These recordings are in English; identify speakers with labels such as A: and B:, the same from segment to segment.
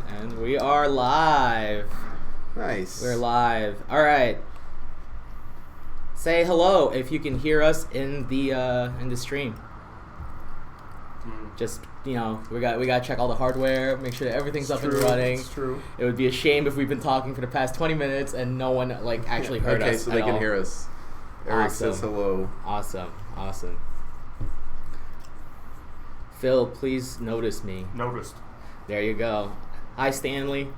A: And we are live.
B: Nice.
A: We're live. All right. Say hello if you can hear us in the stream. Just we gotta check all the hardware, make sure that everything's up and running.
B: It's true.
A: It would be a shame if we've been talking for the past 20 minutes and no one actually heard us.
B: Okay, so they can hear us. Eric says hello.
A: Awesome. Phil, please notice me.
C: Noticed.
A: There you go. Hi, Stanley.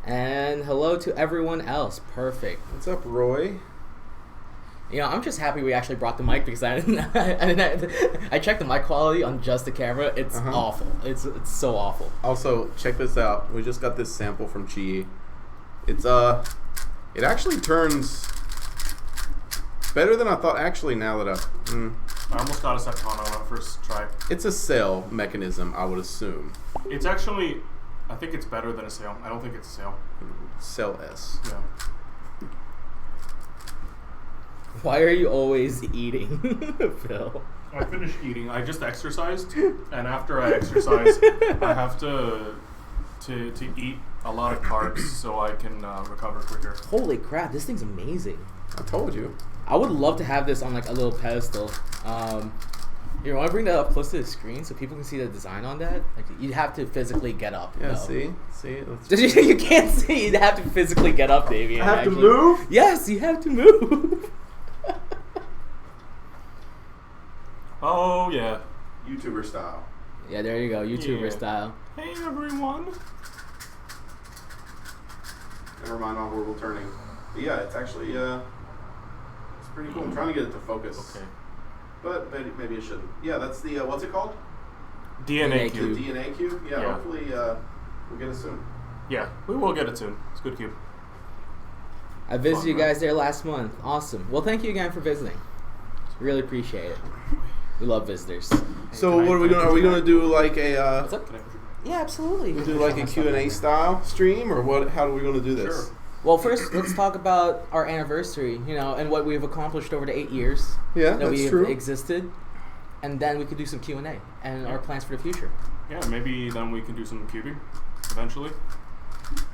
A: And hello to everyone else. Perfect.
B: What's up, Roy?
A: I'm just happy we actually brought the mic because I checked the mic quality on just the camera. It's awful. It's so awful.
B: Also, check this out. We just got this sample from Chi. It actually turns better than I thought. Actually, now that
C: I almost got a Septon on our first try.
B: it's a cell mechanism, I would assume.
C: It's actually, I think it's better than a sail. I don't think it's a sail.
B: Cell S.
C: Yeah.
A: Why are you always eating, Phil?
C: I finished eating. I just exercised, and after I exercise, I have to eat a lot of carbs so I can recover quicker.
A: Holy crap, this thing's amazing.
B: I told you.
A: I would love to have this on a little pedestal. You want to bring that up close to the screen so people can see the design on that? You'd have to physically get up.
B: Yeah,
A: though.
B: see.
A: You can't see. You'd have to physically get up, Damian.
B: I have to move?
A: Yes, you have to move.
C: Oh yeah.
B: YouTuber style.
A: Yeah, there you go. YouTuber style.
C: Hey everyone.
B: Never mind on where we're turning. But yeah, it's actually it's pretty cool. I'm trying to get it to focus.
C: Okay.
B: But maybe it shouldn't. Yeah, that's the what's it called?
C: DNA
B: The
C: cube.
B: DNA cube. Yeah,
C: Yeah.
B: hopefully we'll get it soon.
C: Yeah, we will get it soon. It's a good cube.
A: I visited
B: Fun,
A: you
B: right?
A: guys there last month. Awesome. Well, thank you again for visiting. Really appreciate it. We love visitors.
B: So
C: Can I-
B: what are we
C: can I
B: doing? Are
C: put
B: we
C: you
B: gonna
C: back?
B: do like a
A: What's up?
C: Can I put you-
A: Yeah, absolutely.
B: we'll do like a Q&A style stream, or what? How are we gonna do this?
C: Sure.
A: Well, first, let's talk about our anniversary, and what we've accomplished over the 8 years
B: Yeah,
A: that
B: that's
A: we
B: true.
A: have existed. And then we could do some Q&A and our plans for the future.
C: Yeah, maybe then we can do some cubing eventually.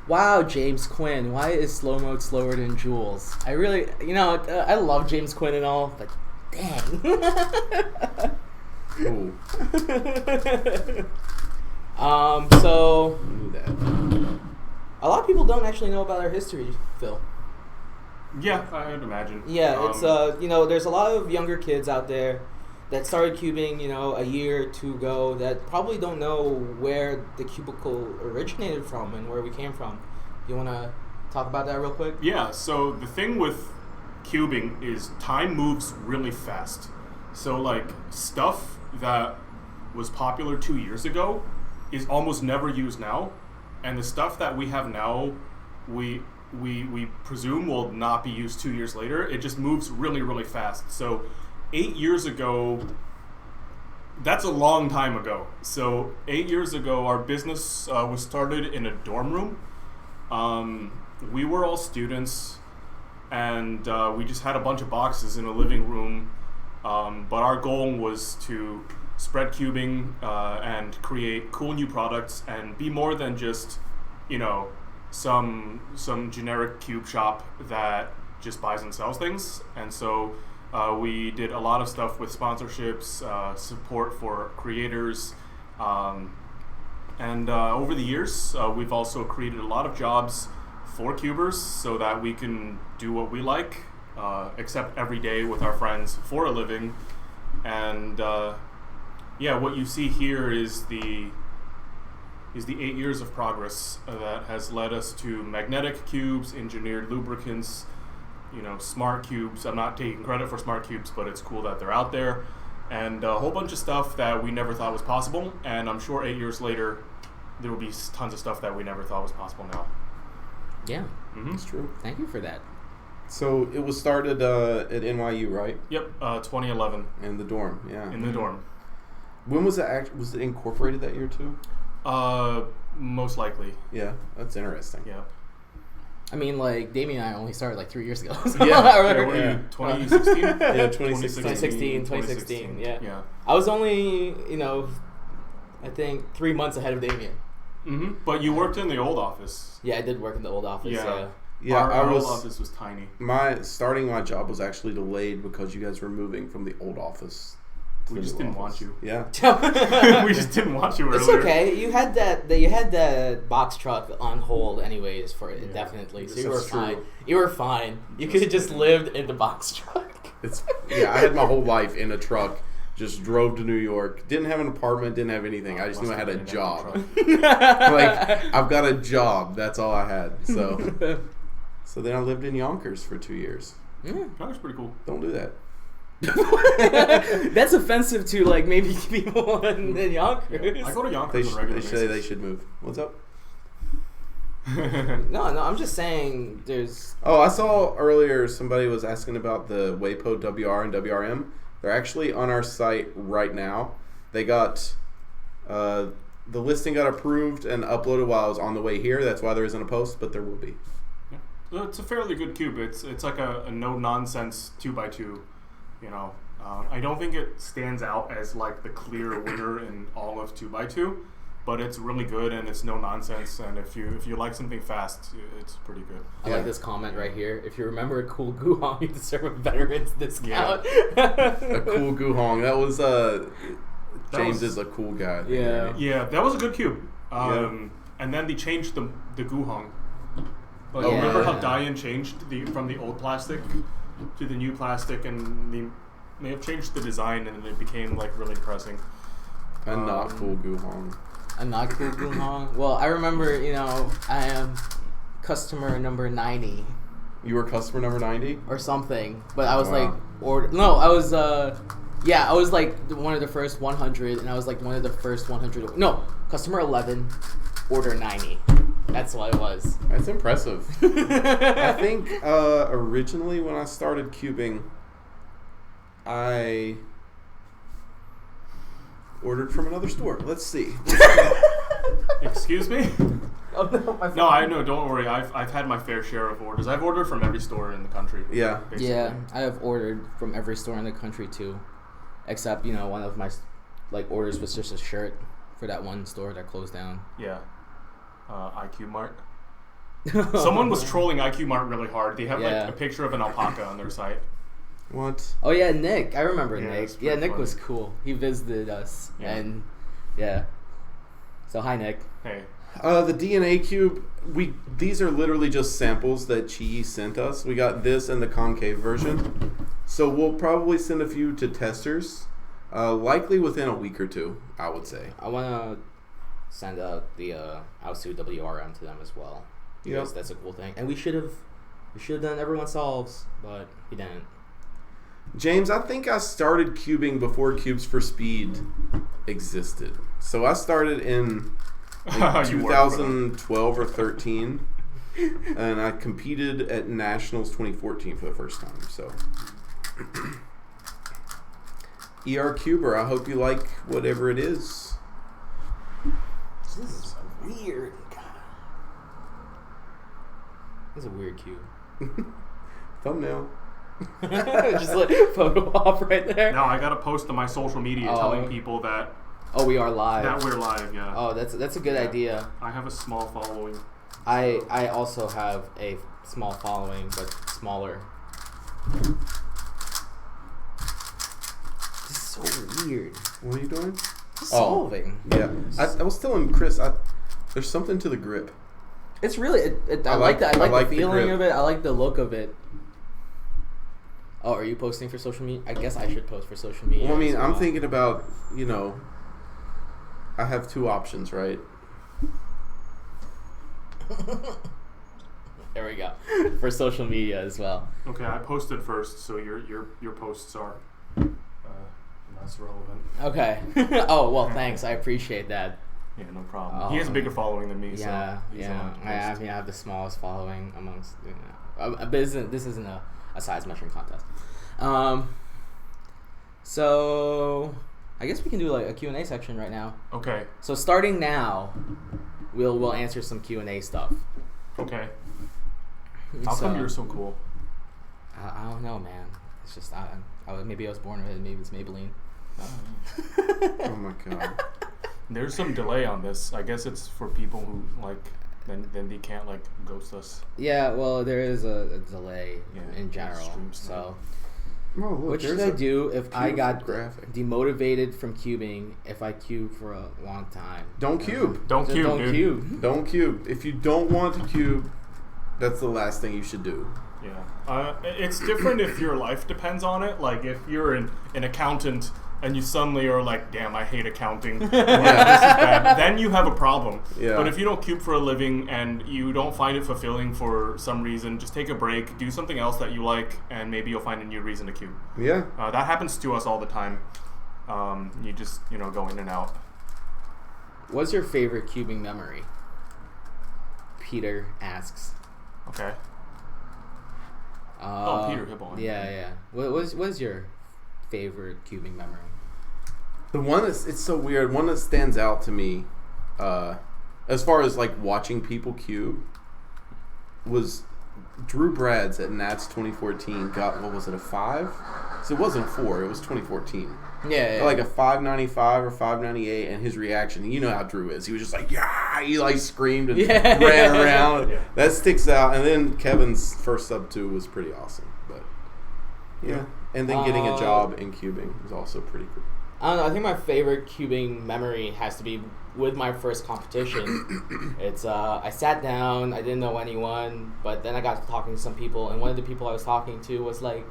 A: Wow, James Quinn. Why is slow mode slower than Jules? I really, I love James Quinn and all, but dang.
B: Ooh,
A: So
B: I knew that.
A: a lot of people don't actually know about our history, Phil.
C: Yeah, I would imagine.
A: Yeah, it's there's a lot of younger kids out there that started cubing, a year or two ago that probably don't know where the Cubicle originated from and where we came from. You want to talk about that real quick?
C: Yeah, so the thing with cubing is time moves really fast. So stuff that was popular 2 years ago is almost never used now, and the stuff that we have now we presume will not be used 2 years later. It just moves really, really fast. So 8 years ago, that's a long time ago. So 8 years ago, our business was started in a dorm room. We were all students, and we just had a bunch of boxes in a living room. But our goal was to spread cubing and create cool new products and be more than just, some generic cube shop that just buys and sells things. And so we did a lot of stuff with sponsorships, support for creators, and over the years, we've also created a lot of jobs for cubers so that we can do what we like, except every day with our friends for a living. And what you see here is the 8 years of progress that has led us to magnetic cubes, engineered lubricants, smart cubes. I'm not taking credit for smart cubes, but it's cool that they're out there, and a whole bunch of stuff that we never thought was possible. And I'm sure 8 years later, there will be tons of stuff that we never thought was possible now.
A: Yeah,
B: That's true.
A: thank you for that.
B: So it was started at NYU, right?
C: Yep, 2011
B: In the dorm, yeah.
C: in the dorm.
B: When was it? Was it incorporated that year too?
C: Most likely.
B: Yeah, that's interesting.
C: Yeah.
A: I mean, Damian and I only started 3 years ago.
B: Yeah.
C: What are you, 2016?
B: Yeah, 2016.
A: 2016, yeah.
C: Yeah.
A: I was only, I think 3 months ahead of Damian.
C: Mm-hmm. But you worked in the old office.
A: Yeah, I did work in the old office. Yeah.
D: Yeah,
C: Our old office was tiny.
D: My job was actually delayed because you guys were moving from the old office.
C: We just didn't want you.
D: Yeah.
C: We just didn't want you earlier.
A: It's okay. You had that box truck on hold anyways for indefinitely, so you were fine. You were fine. You could have just lived in the box truck.
D: I had my whole life in a truck. Just drove to New York. Didn't have an apartment. Didn't have anything. I just knew I had a job. Like, I've got a job. That's all I had. So then I lived in Yonkers for 2 years.
C: Yonkers pretty cool.
D: Don't do that.
A: That's offensive to like maybe people in Yonkers.
C: I go to Yonkers on a regular
D: They
C: basis.
D: say they should move. What's up?
A: No, I'm just saying there's...
D: Oh, I saw earlier somebody was asking about the Waypo WR and WRM. They're actually on our site right now. They got... the listing got approved and uploaded while I was on the way here. That's why there isn't a post, but there will be.
C: Yeah. So it's a fairly good cube. It's like a no-nonsense 2x2, you know. I don't think it stands out as like the clear winner in all of 2x2. But it's really good and it's no nonsense, and if you like something fast, it's pretty good.
A: I like this comment right here. If you remember a cool Guhong, you deserve a veterans discount.
D: A cool Guhong. That was James is a cool guy.
C: Yeah, that was a good cube. And then they changed the Guhong. Like, remember how Damian changed from the old plastic to the new plastic, and they may have changed the design, and it became like really depressing.
D: A not cool Guhong.
A: A not cool Guhong. Well, I remember, I am customer number 90.
D: You were customer number 90?
A: Or something. But I was I was like one of the first 100, and I was like one of the first 100. No, customer 11, order 90. That's what it was.
D: That's impressive. I think originally when I started cubing, I ordered from another store. Let's see.
C: Excuse me?
A: Oh, no, my phone.
C: No, I know. Don't worry. I've had my fair share of orders. I've ordered from every store in the country.
D: Yeah.
C: Basically.
A: Yeah, I have ordered from every store in the country too, except one of my orders was just a shirt for that one store that closed down.
C: Yeah. IQ Mart. Someone was trolling IQ Mart really hard. They have like a picture of an alpaca on their site.
D: What?
A: Oh yeah, Nick. I remember
C: Yeah,
A: Nick.
C: it's
A: Yeah,
C: pretty
A: Nick
C: funny.
A: was cool. He visited us,
C: Yeah.
A: So hi, Nick.
C: Hey.
D: The DNA cube. These are literally just samples that Chi sent us. We got this and the concave version. So we'll probably send a few to testers, likely within a week or two, I would say.
A: I wanna send out the Outsu WRM to them as well. Because that's a cool thing. And we should have done Everyone Solves, but we didn't.
D: James, I think I started cubing before Cubes for Speed existed. So I started in like, 2012 or 13, and I competed at Nationals 2014 for the first time. So, ER Cuber, I hope you like whatever it is.
A: This is weird. This is a weird cube.
D: Thumbnail.
A: Just photo op right there.
C: Now I gotta post on my social media telling people that
A: we are live.
C: that we're live. Yeah.
A: Oh, that's a good idea.
C: I have a small following.
A: I also have a small following, but smaller. This is so weird.
D: What are you doing?
A: Solving.
D: Yeah. I was telling Chris, there's something to the grip.
A: It's really. I like that. I like the feeling
D: grip.
A: of it. I like the look of it. Oh, are you posting for social media? I guess I should post for social media.
D: Well, I mean, I'm thinking about, I have two options, right?
A: There we go. For social media as well.
C: Okay, I posted first, so your posts are less relevant.
A: Okay. Oh, well, thanks. I appreciate that.
C: Yeah, no problem. He has a bigger following than me,
A: Yeah,
C: so he's allowed to post.
A: I have the smallest following amongst. But this isn't a size measuring contest. So I guess we can do like a Q&A section right now.
C: Okay.
A: So starting now, we'll answer some Q&A stuff.
C: Okay. How come you're so cool?
A: I don't know, man. It's just maybe I was born with it. Maybe it's Maybelline.
D: Oh my god.
C: There's some delay on this. I guess it's for people who like then they can't like ghost us.
A: Yeah, well, there is a delay
C: Yeah,
A: in general.
C: streams
A: So,
D: Oh, look,
A: what should
D: there's
A: I do if I
D: cube
A: got
D: graphic.
A: demotivated from cubing if I cube for a long time?
D: Don't cube.
C: Don't
A: Just
C: cube,
A: don't
C: dude.
A: cube.
D: Don't cube. If you don't want to cube, that's the last thing you should do.
C: Yeah, it's different if your life depends on it. Like if you're an accountant and you suddenly are like, "Damn, I hate accounting. This is bad." Then you have a problem.
D: Yeah.
C: But if you don't cube for a living and you don't find it fulfilling for some reason, just take a break, do something else that you like, and maybe you'll find a new reason to cube.
D: Yeah.
C: That happens to us all the time. You just go in and out.
A: What's your favorite cubing memory? Peter asks.
C: Okay. Peter Hibble.
A: Yeah. What's your favorite cubing memory?
D: The one that's it's so weird. One that stands out to me, as far as like watching people cube, was Drew Brad's at Nats 2014. Got what was it, a 5? So it wasn't a 4. It was 2014.
A: Yeah.
D: Like a 595 or 598, and his reaction. You know how Drew is. He was just like, yeah. He like screamed and ran around.
C: Yeah.
D: That sticks out. And then Kevin's first sub 2 was pretty awesome. But yeah. And then getting a job in cubing was also pretty cool.
A: I don't know. I think my favorite cubing memory has to be with my first competition. It's I sat down. I didn't know anyone, but then I got to talking to some people, and one of the people I was talking to was like,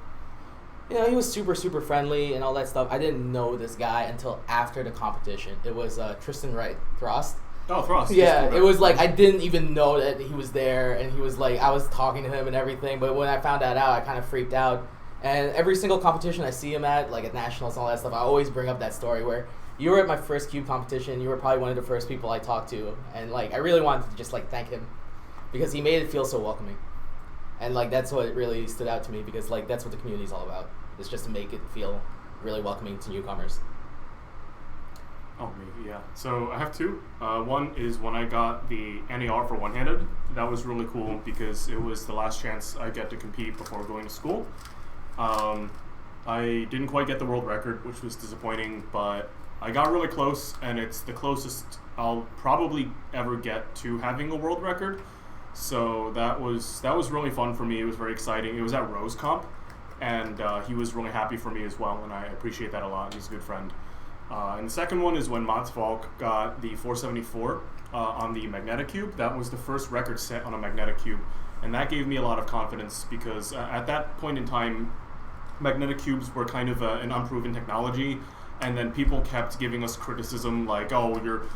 A: he was super, super friendly and all that stuff. I didn't know this guy until after the competition. It was Tristan Wright Throst.
C: Oh, Throst.
A: Yeah, it was like I didn't even know that he was there, and he was like, I was talking to him and everything, but when I found that out, I kind of freaked out. And every single competition I see him at, like at nationals and all that stuff, I always bring up that story where you were at my first cube competition. You were probably one of the first people I talked to, and like I really wanted to just like thank him because he made it feel so welcoming. And like that's what really stood out to me because like that's what the community is all about. It's just to make it feel really welcoming to newcomers.
C: Oh, me, yeah. So I have two. One is when I got the NAR for one-handed. That was really cool because it was the last chance I get to compete before going to school. I didn't quite get the world record, which was disappointing, but I got really close, and it's the closest I'll probably ever get to having a world record. So that was really fun for me. It was very exciting. It was at Rose Comp, and he was really happy for me as well, and I appreciate that a lot. He's a good friend. And the second one is when Mats Falk got the 474 on the magnetic cube. That was the first record set on a magnetic cube, and that gave me a lot of confidence because at that point in time, magnetic cubes were kind of an unproven technology, and then people kept giving us criticism like, "Oh, you're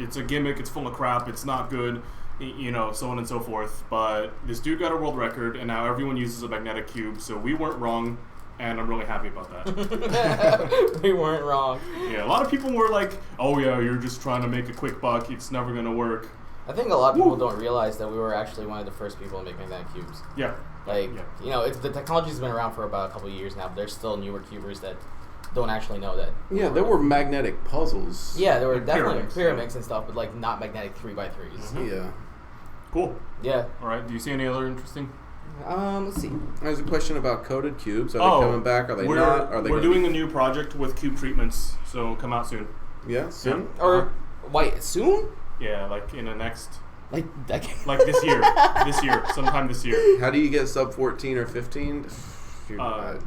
C: it's a gimmick, it's full of crap, it's not good," so on and so forth. But this dude got a world record, and now everyone uses a magnetic cube, so we weren't wrong. And I'm really happy about that.
A: We weren't wrong.
C: Yeah, a lot of people were like, "Oh yeah, you're just trying to make a quick buck. It's never gonna work."
A: I think a lot of people don't realize that we were actually one of the first people to make magnetic cubes.
C: Yeah.
A: Like, the technology's been around for about a couple of years now, but there's still newer cubers that don't actually know that.
D: Yeah, there were magnetic puzzles.
A: Yeah, there were
C: Like
A: definitely
C: pyramids,
A: pyramids and stuff, but like not magnetic 3x3s.
C: Mm-hmm.
D: Yeah.
C: Cool.
A: Yeah.
C: All right. Do you see any other interesting?
A: Let's see.
D: There's a question about coded cubes. Are they coming back? Are they not? Are they?
C: We're doing a new project with cube treatments, so come out soon.
D: Yeah, soon.
C: Yeah.
A: Or wait, soon?
C: Yeah, like in the next,
A: Like decade?
C: like this year, sometime this year.
D: How do you get sub 14 or 15?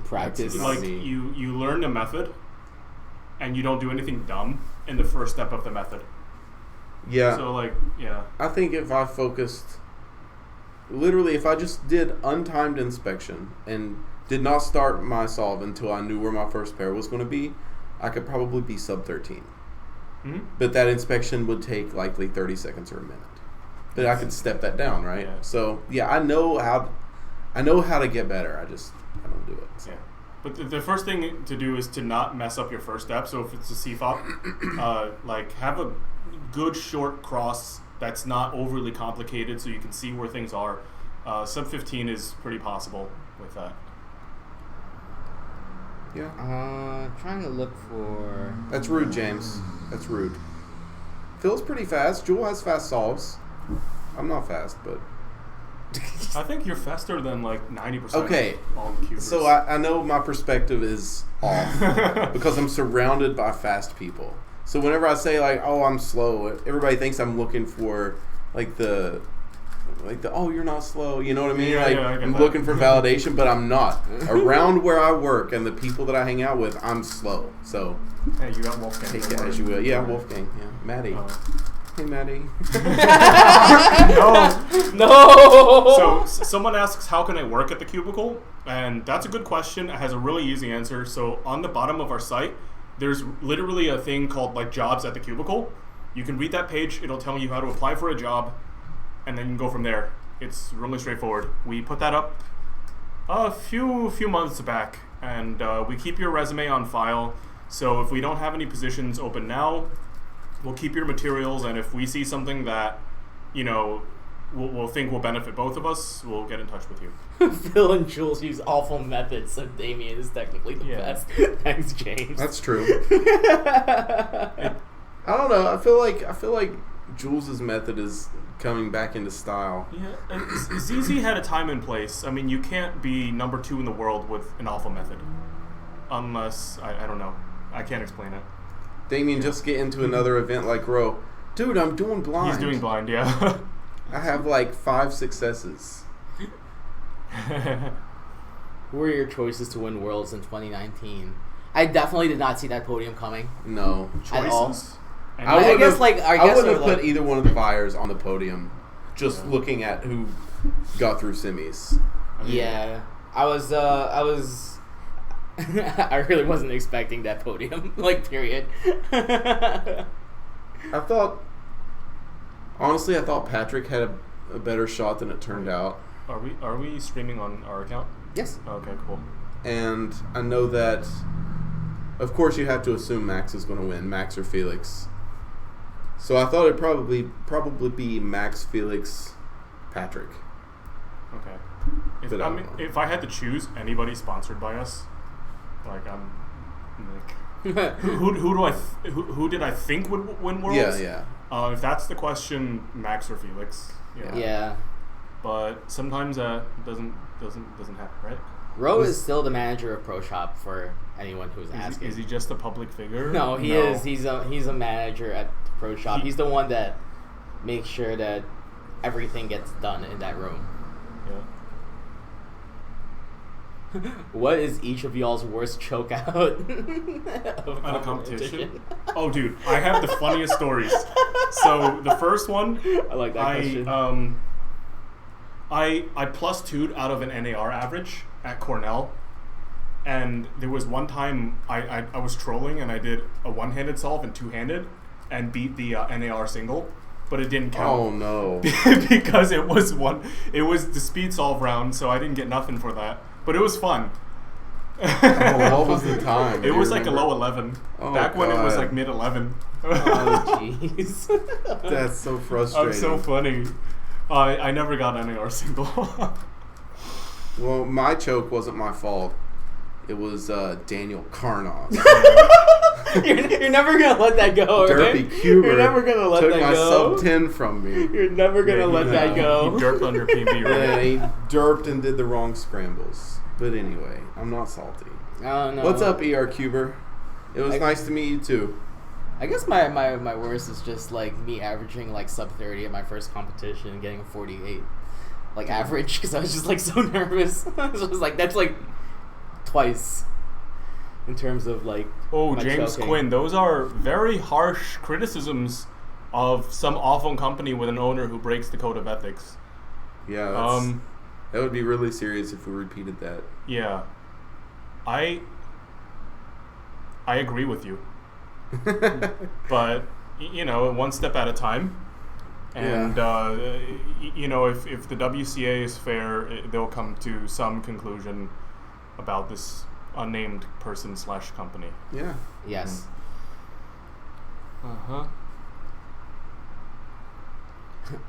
A: Practice.
C: Like you learn the method, and you don't do anything dumb in the first step of the method.
D: Yeah.
C: So yeah.
D: I think if I focused, literally, if I just did untimed inspection and did not start my solve until I knew where my first pair was going to be, I could probably be sub 13.
C: Mm-hmm.
D: But that inspection would take likely 30 seconds or a minute. But I could step that down, right?
C: Yeah.
D: So yeah, I know how to get better. I don't do it. So.
C: Yeah. But the first thing to do is to not mess up your first step. So if it's a CFOP, have a good short cross that's not overly complicated so you can see where things are. Sub 15 is pretty possible with that.
D: Yeah.
A: Trying to look for...
D: That's rude, James. That's rude. Phil's pretty fast. Jules has fast solves. I'm not fast, but...
C: I think you're faster than 90%
D: Okay.
C: of all the cubers.
D: So I know my perspective is off because I'm surrounded by fast people. So whenever I say like, "Oh, I'm slow," everybody thinks I'm looking for like the "Oh, you're not slow." You know what I mean?
C: Yeah,
D: like
C: I get
D: I'm
C: that.
D: looking for validation, but I'm not. Around where I work and the people that I hang out with, I'm slow. So
C: Hey, you got Wolfgang.
D: take it as you will. Yeah, Wolfgang. Yeah, Maddie. Hey, Maddie.
C: No. So someone asks, how can I work at the Cubicle? And that's a good question. It has a really easy answer. So on the bottom of our site, there's literally a thing called like jobs at the Cubicle. You can read that page. It'll tell you how to apply for a job, and then you can go from there. It's really straightforward. We put that up a few months back, and we keep your resume on file. So if we don't have any positions open now, we'll keep your materials, and if we see something that, we'll think will benefit both of us, we'll get in touch with you.
A: Phil and Jules use awful methods, so Damian is technically the best. Thanks, James.
D: That's true. I don't know. I feel like Jules' method is coming back into style.
C: Yeah, ZZ had a time and place. I mean, you can't be number 2 in the world with an alpha method, unless I don't know. I can't explain it.
D: Damian, just get into another event like Row. Dude, I'm doing blind.
C: He's doing blind, yeah.
D: I have like 5 successes.
A: Who were your choices to win Worlds in 2019? I definitely did not see that podium coming.
D: No.
A: At all.
C: Choices. And
D: I wouldn't have
A: like,
D: put either one of the buyers on the podium. Just looking at who got through semis.
A: Yeah, I was I really wasn't expecting that podium, like, period.
D: Honestly, I thought Patrick had a better shot than it turned out.
C: Are we streaming on our account?
A: Yes.
C: Okay, cool.
D: And I know that, of course, you have to assume Max is going to win, Max or Felix. So I thought it'd probably be Max, Felix, Patrick.
C: Okay.
D: But
C: if I had to choose anybody sponsored by us, like I'm like, who did I think would win Worlds?
D: Yeah.
C: If that's the question, Max or Felix.
A: Yeah.
C: But sometimes doesn't happen, right?
A: Ro is still the manager of Pro Shop for anyone who's asking.
C: Is he just a public figure?
A: No, he is. He's a manager at Pro Shop. He's the one that makes sure that everything gets done in that room.
C: Yeah.
A: What is each of y'all's worst choke out of
C: At a competition? Oh, dude, I have the funniest stories. So the first one,
A: I like that question.
C: I plus 2'd out of an NAR average at Cornell, and there was one time I was trolling and I did a one-handed solve and two-handed and beat the NAR single, but it didn't count.
D: Oh no!
C: Because it was the speed solve round, so I didn't get nothing for that. But it was fun.
D: What was the time?
C: It was like a low 11. Back when it was like mid 11.
A: Oh jeez.
D: That's so frustrating.
C: I'm so funny. I never got an NAR single.
D: Well, my choke wasn't my fault. It was Daniel Karnoff.
A: You're never gonna let that go,
D: Derpy
A: right?
D: Cuber
A: You're never gonna let
D: took
A: that
D: my
A: go.
D: sub 10 from me.
A: You're never gonna let that go.
C: He derped under PB, right?
D: Yeah, he derped and did the wrong scrambles. But anyway, I'm not salty.
A: I don't know.
D: What's up, ER Cuber? It was nice to meet you too.
A: I guess my worst is just like me averaging like sub 30 at my first competition and getting a 48 like average because I was just like so nervous. I was just like, that's like twice in terms of like.
C: Oh,
A: my
C: James
A: choking.
C: Quinn, those are very harsh criticisms of some awful company with an owner who breaks the code of ethics.
D: Yeah, that would be really serious if we repeated that.
C: Yeah, I agree with you. But one step at a time, and if the WCA is fair, they'll come to some conclusion about this unnamed person / company.
D: Yeah.
A: Yes.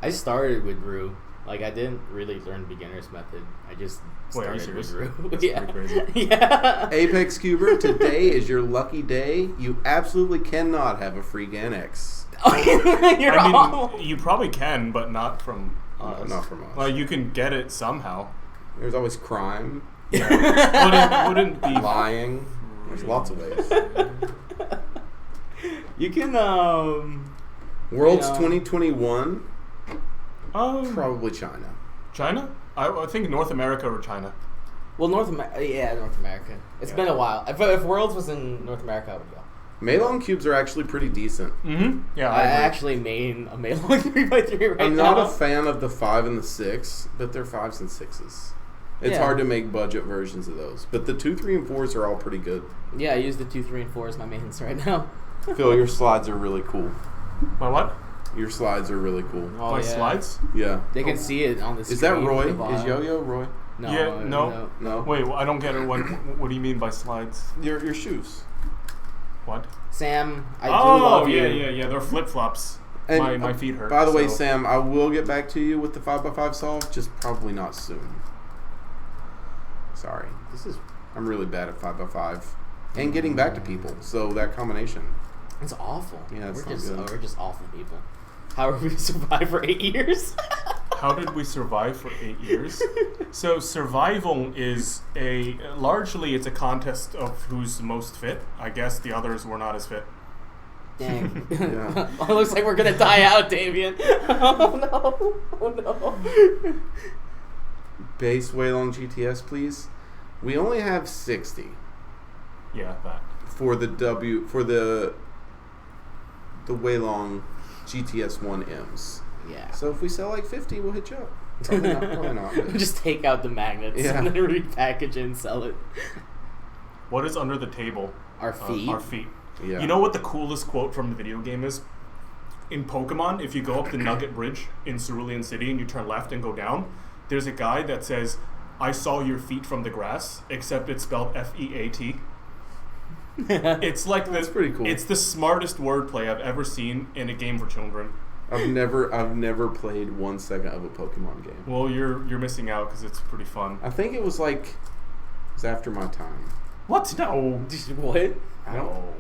A: I started with Rue. Like, I didn't really learn beginner's method. I just
C: Wait, are you
A: started with
C: serious?
A: Rue.
C: That's
A: Yeah.
C: pretty crazy.
A: Yeah.
D: Apex Cuber, today is your lucky day. You absolutely cannot have a free GAN X.
C: You probably can, but not from us.
D: No, not from us.
C: Well, you can get it somehow.
D: There's always crime,
C: wouldn't be
D: lying. There's lots of ways.
A: You can
D: World's
A: you know,
D: 2021. Probably China.
C: China? I think North America or China.
A: Well, North America. It's been a while. If Worlds was in North America, I would go.
D: Meilong cubes are actually pretty decent.
C: Mm-hmm. Yeah,
A: I
C: agree.
A: actually made a Meilong 3x3
D: I'm
A: now.
D: not a fan of the 5 and the 6, but they're 5s and 6s. It's hard to make budget versions of those. But the 2, 3, and 4s are all pretty good.
A: Yeah, I use the 2, 3, and 4 as my mains right now.
D: Phil, your slides are really cool.
C: My what?
D: Your slides are really cool.
A: Oh,
C: My
A: yeah.
C: slides?
D: Yeah.
A: They can see it on the screen.
D: Is that Roy?
A: at the bottom.
D: Is Yo-Yo Roy?
A: No.
C: Yeah, no.
D: No.
C: Wait, I don't get it. What do you mean by slides?
D: Your shoes.
C: What?
A: Sam, I do love you.
C: yeah. They're flip flops.
D: And,
C: My feet hurt.
D: By the way,
C: so-
D: Sam, I will get back to you with the 5x5 solve, just probably not soon. Sorry. I'm really bad at 5x5 and getting back to people. So that combination.
A: It's awful.
D: Yeah, it's
A: we're just awful people. How are we going to survive for 8 years?
C: How did we survive for 8 years? So survival is largely it's a contest of who's the most fit. I guess the others were not as fit.
A: Dang.
D: Yeah.
A: Oh, it looks like we're going to die out, Damian. Oh, no. Oh, no.
D: Base Waylong GTS, please. We only have 60
C: Yeah, that.
D: for the Waylong GTS 1Ms.
A: Yeah.
D: So if we sell like 50, we'll hit you up. Probably not. But
A: Just take out the magnets and then repackage it and sell it.
C: What is under the table?
A: Our feet.
C: Our feet.
D: Yeah.
C: You know what the coolest quote from the video game is? In Pokemon, if you go up the Nugget Bridge in Cerulean City and you turn left and go down, there's a guy that says, "I saw your feet from the grass," except it's spelled F-E-A-T. It's like
D: That's pretty cool.
C: It's the smartest wordplay I've ever seen in a game for children.
D: I've never played 1 second of a Pokemon game.
C: Well, you're missing out because it's pretty fun.
D: I think it was after my time.
C: What? No.
A: What?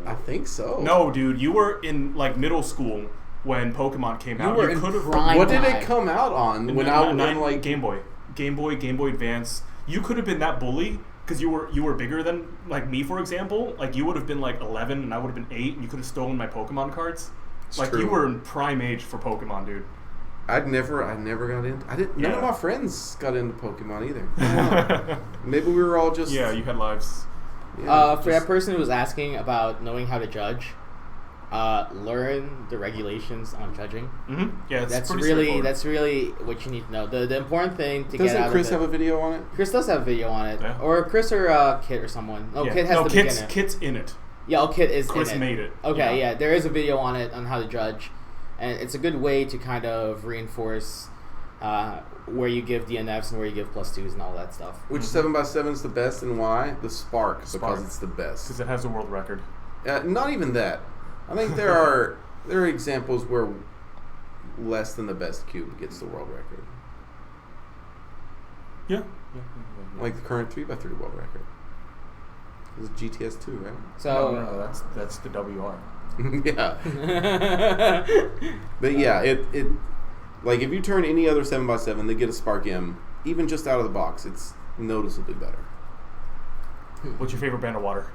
D: I think so.
C: No, dude, you were in like middle school when Pokemon came out.
A: were in
C: could've-
A: prime
D: What did
A: time.
D: it come out on
C: In
D: when
C: the-
D: I was
C: ni-
D: in like
C: Game Boy, Game Boy Advance. You could have been that bully because you were bigger than like me, for example. Like you would have been like 11 and I would have been 8, and you could have stolen my Pokemon cards.
D: It's
C: Like
D: true.
C: you were in prime age for Pokemon, dude.
D: I never got into. None
C: Yeah.
D: of my friends got into Pokemon either. I don't know. Maybe we were all just.
C: Yeah, you had lives.
D: yeah,
A: For that person who was asking about knowing how to judge, learn the regulations on judging.
C: Mm-hmm. Yeah, it's
A: That's
C: pretty
A: really
C: straightforward.
A: what you need to know. The important thing to get
D: Doesn't
A: out
D: Chris
A: of it.
D: have a video on it?
A: Chris does have a video on it,
C: Yeah.
A: or Chris or Kit or someone. No,
C: Yeah.
A: Kit has the
C: Kit's,
A: beginner.
C: Kit's in it.
A: Yeah, Kit is
C: Chris
A: in it.
C: made it.
A: Okay, yeah, there is a video on it on how to judge, and it's a good way to kind of reinforce where you give DNFs and where you give +2s and all that stuff.
D: Which 7x7 is the best and why? The Spark,
C: Spark.
D: because it's the best.
C: Because it has a world record.
D: Not even that. I think there are examples where less than the best cube gets the world record.
C: Yeah.
D: Like the current 3x3 world record. It's GTS 2, right?
A: So,
C: No, that's the WR.
D: Yeah. But yeah, it like if you turn any other 7x7, they get a Spark M, even just out of the box, it's noticeably better.
C: What's your favorite brand of water?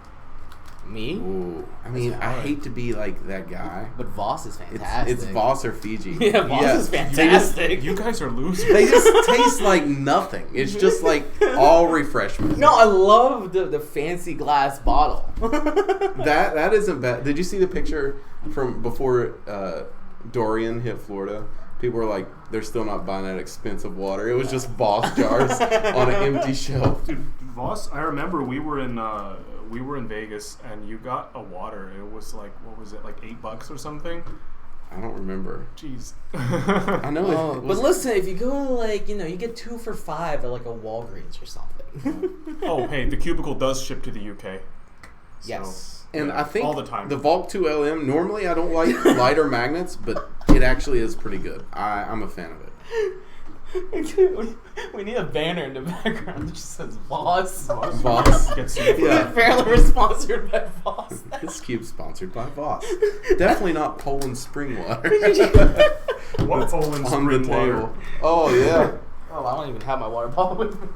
A: me?
D: Ooh. I mean,
A: That's
D: I
A: hard.
D: hate to be like that guy.
A: But Voss is fantastic.
D: It's Voss or Fiji.
A: Yeah, Voss is fantastic.
C: You guys are losers.
D: They just taste like nothing. It's just like all refreshment.
A: No, I love the fancy glass bottle.
D: That isn't bad. Did you see the picture from before Dorian hit Florida? People were like, they're still not buying that expensive water. It was just Voss jars on an empty shelf.
C: Dude, Voss, I remember we were in Vegas and you got a water. It was like, what was it, like $8 or something?
D: I don't remember.
C: Jeez.
D: I know it
A: But
D: was.
A: listen, if you go like, you get 2 for $5 at like a Walgreens or something.
C: Oh, hey, the Cubicle does ship to the UK. So,
A: Yes.
D: And
C: yeah,
D: I think
C: all the time.
D: the Volk 2 LM, normally I don't like lighter magnets, but it actually is pretty good. I'm a fan of it.
A: We need a banner in the background that just says Voss.
D: Voss.
C: Gets sued.
D: Yeah.
A: Apparently we're sponsored by Voss.
D: This cube's sponsored by Voss. Definitely not Poland spring water.
C: What Poland
D: on the
C: spring water?
D: table. Oh, yeah.
A: Oh, I don't even have my water bottle with me.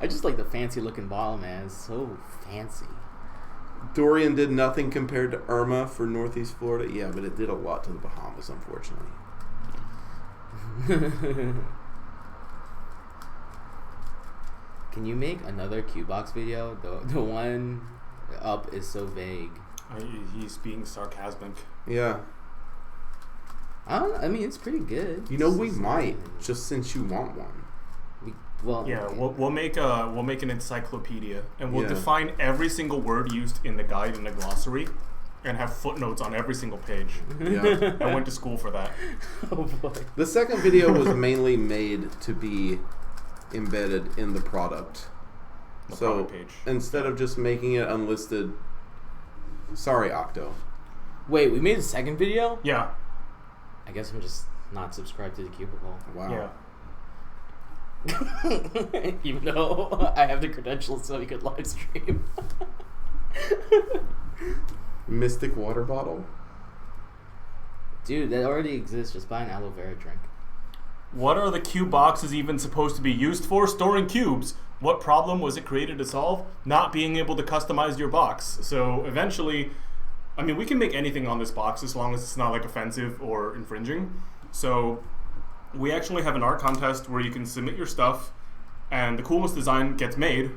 A: I just like the fancy looking bottle, man. It's so fancy.
D: Dorian did nothing compared to Irma for Northeast Florida. Yeah, but it did a lot to the Bahamas, unfortunately.
E: Can you make another Qbox video? The one up is so vague.
C: He's being sarcastic.
D: Yeah.
E: I mean, it's pretty good.
D: You know, we might, just since you want one.
C: Yeah, we'll make an encyclopedia, and we'll
D: Yeah.
C: define every single word used in the guide and the glossary, and have footnotes on every single page.
D: Yeah.
C: I went to school for that.
E: Oh boy.
D: The second video was mainly made to be embedded in the product.
C: The
D: So
C: product page.
D: instead of just making it unlisted, sorry, Octo.
E: Wait, we made a second video?
C: Yeah.
E: I guess I'm just not subscribed to the Cubicle.
D: Wow.
C: Yeah.
E: Even though I have the credentials so we could live stream.
D: Mystic water bottle.
E: Dude, that already exists. Just buy an aloe vera drink.
C: What are the cube boxes even supposed to be used for? Storing cubes. What problem was it created to solve? Not being able to customize your box. So eventually, I mean, we can make anything on this box as long as it's not like offensive or infringing. So we actually have an art contest where you can submit your stuff, and the coolest design gets made,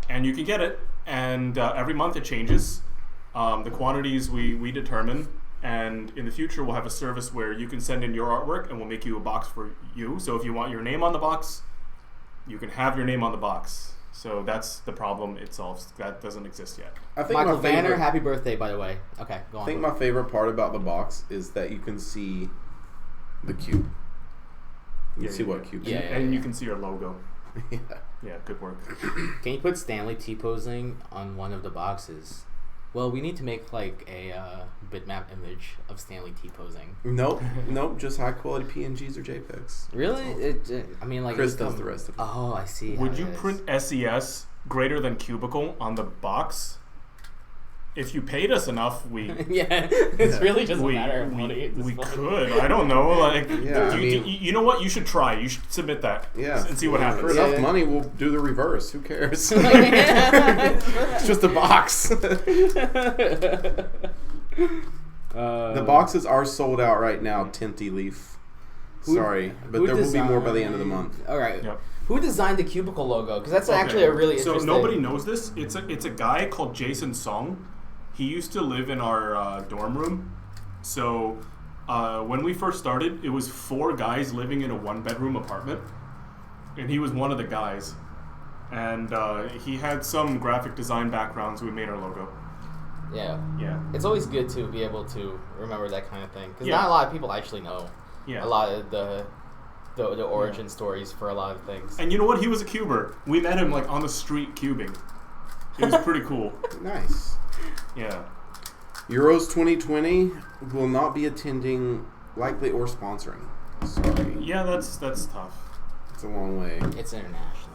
C: and you can get it. And every month it changes. The quantities we determine, and in the future we'll have a service where you can send in your artwork, and we'll make you a box for you. So if you want your name on the box, you can have your name on the box. So that's the problem it solves. That doesn't exist yet.
D: I think
E: Michael
D: my favorite,
E: Vanner, happy birthday, by the way. Okay, go on.
D: I think my favorite part about the box is that you can see the cube. You
C: Yeah,
D: see
C: yeah,
D: what
C: yeah.
D: cube
E: Yeah,
D: is.
C: And you can see your logo.
D: Yeah.
C: Yeah, good work.
E: Can you put Stanley T-posing on one of the boxes? Well, we need to make like a bitmap image of Stanley T-posing.
D: Nope, just high quality PNGs or JPEGs.
E: Really? I mean, like
D: Chris
E: it's
D: does the rest of it.
E: Oh, I see. how
C: Would
E: it
C: you
E: is.
C: print SES greater than cubicle on the box? If you paid us enough, we
E: Yeah, it's
D: Yeah.
E: really just a
C: we,
E: matter of money. at this
C: we
E: point.
C: could. I don't know. Like,
D: Yeah,
C: you know what? You should try. You should submit that.
D: Yeah.
C: And see what
D: For
C: happens.
D: enough
E: Yeah.
D: money, we'll do the reverse. Who cares?
E: Yeah.
D: It's just a box. The boxes are sold out right now, Tinty Leaf.
E: Who-
D: Sorry, but
E: who
D: there will be more by the end of the
E: designed-
D: month.
E: All right.
C: Yep.
E: Who designed the Cubicle logo? Because that's
C: Okay.
E: actually a really
C: So
E: interesting.
C: nobody knows this. It's a guy called Jason Song. He used to live in our dorm room. So when we first started, it was 4 guys living in a 1-bedroom apartment, and he was one of the guys. And he had some graphic design background, so we made our logo.
E: Yeah.
C: Yeah.
E: It's always good to be able to remember that kind of thing because
C: Yeah.
E: not a lot of people actually know
C: Yeah.
E: a lot of the origin stories for a lot of things.
C: And you know what? He was a cuber. We met him like on the street cubing. It was pretty cool.
D: Nice.
C: Yeah.
D: Euros 2020 will not be attending, likely, or sponsoring. Sorry.
C: Yeah, that's tough.
D: It's a long way.
E: It's international.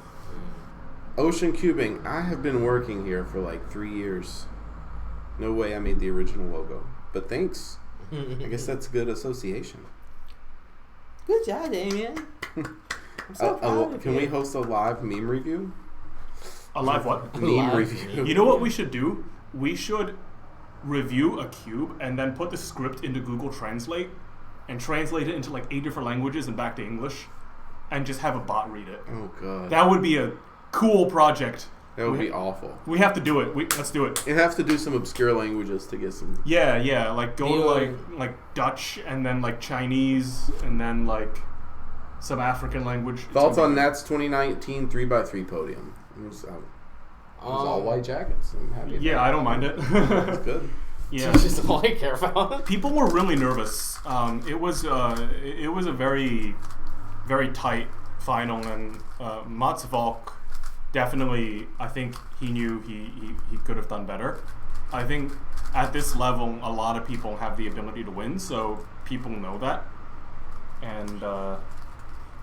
D: Ocean Cubing. I have been working here for like 3 years. No way I made the original logo. But thanks. I guess that's good association.
E: Good job, Damian. I'm so proud of
D: Can
E: you.
D: we host a live meme review?
C: A live what?
D: Meme
E: Live
D: review.
C: You know what we should do? We should review a cube and then put the script into Google Translate and translate it into like 8 different languages and back to English and just have a bot read it.
D: Oh god.
C: That would be a cool project.
D: That would be awful.
C: We have to do it. Let's do it.
D: It have to do some obscure languages to get some.
C: Yeah, like go
E: You-
C: to like Dutch and then like Chinese and then like some African language. It's
D: Thoughts
C: gonna
D: on
C: be
D: Nats 2019 3x3 podium? It was all white jackets. I'm happy.
C: good. Yeah, I don't mind it.
D: It's good.
C: Yeah.
E: It's just all I care about.
C: People were really nervous. It was a very, very tight final, and Mats Valk definitely. I think he knew he could have done better. I think at this level, a lot of people have the ability to win, so people know that. And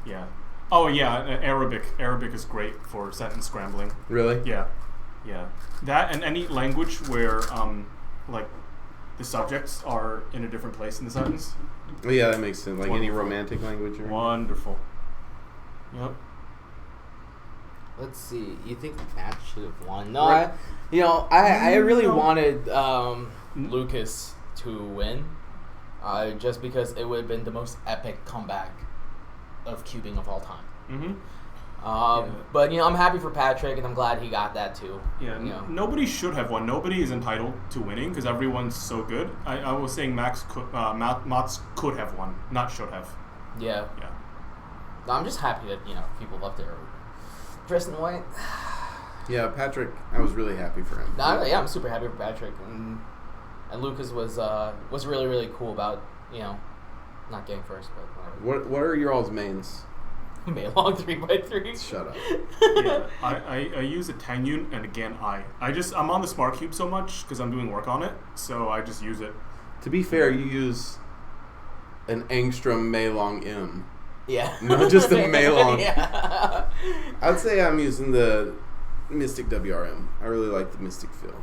C: yeah. Oh yeah, Arabic. Arabic is great for sentence scrambling.
D: Really?
C: Yeah. That and any language where like the subjects are in a different place in the sentence.
D: Oh, yeah, that makes sense. Like any
C: Wonderful.
D: romantic language. Or...
C: Wonderful. Yep.
E: Let's see. You think Matt should have won? No,
C: Right.
A: You know, I really wanted Lucas to win, just because it would have been the most epic comeback of cubing of all time.
C: Mm-hmm.
A: But you know, I'm happy for Patrick, and I'm glad he got that too.
C: Yeah,
A: you know.
C: Nobody should have won. Nobody is entitled to winning because everyone's so good. I was saying Mats could have won, not should have.
A: Yeah.
C: Yeah.
A: No, I'm just happy that people left there dressed in white.
D: Yeah, Patrick, I was really happy for him.
A: No, yeah, I'm super happy for Patrick, and Lucas was really really cool about not getting first, but whatever.
D: What are your all's mains?
A: Made a long 3x3.
D: Shut up.
C: Yeah, I use a Tengyun and again I'm on the Smart Cube so much because I'm doing work on it, so I just use it.
D: To be fair, you use an Angstrom Meilong M.
A: Yeah.
D: Not just a Meilong.
A: Yeah.
D: I'd say I'm using the Mystic WRM. I really like the Mystic feel.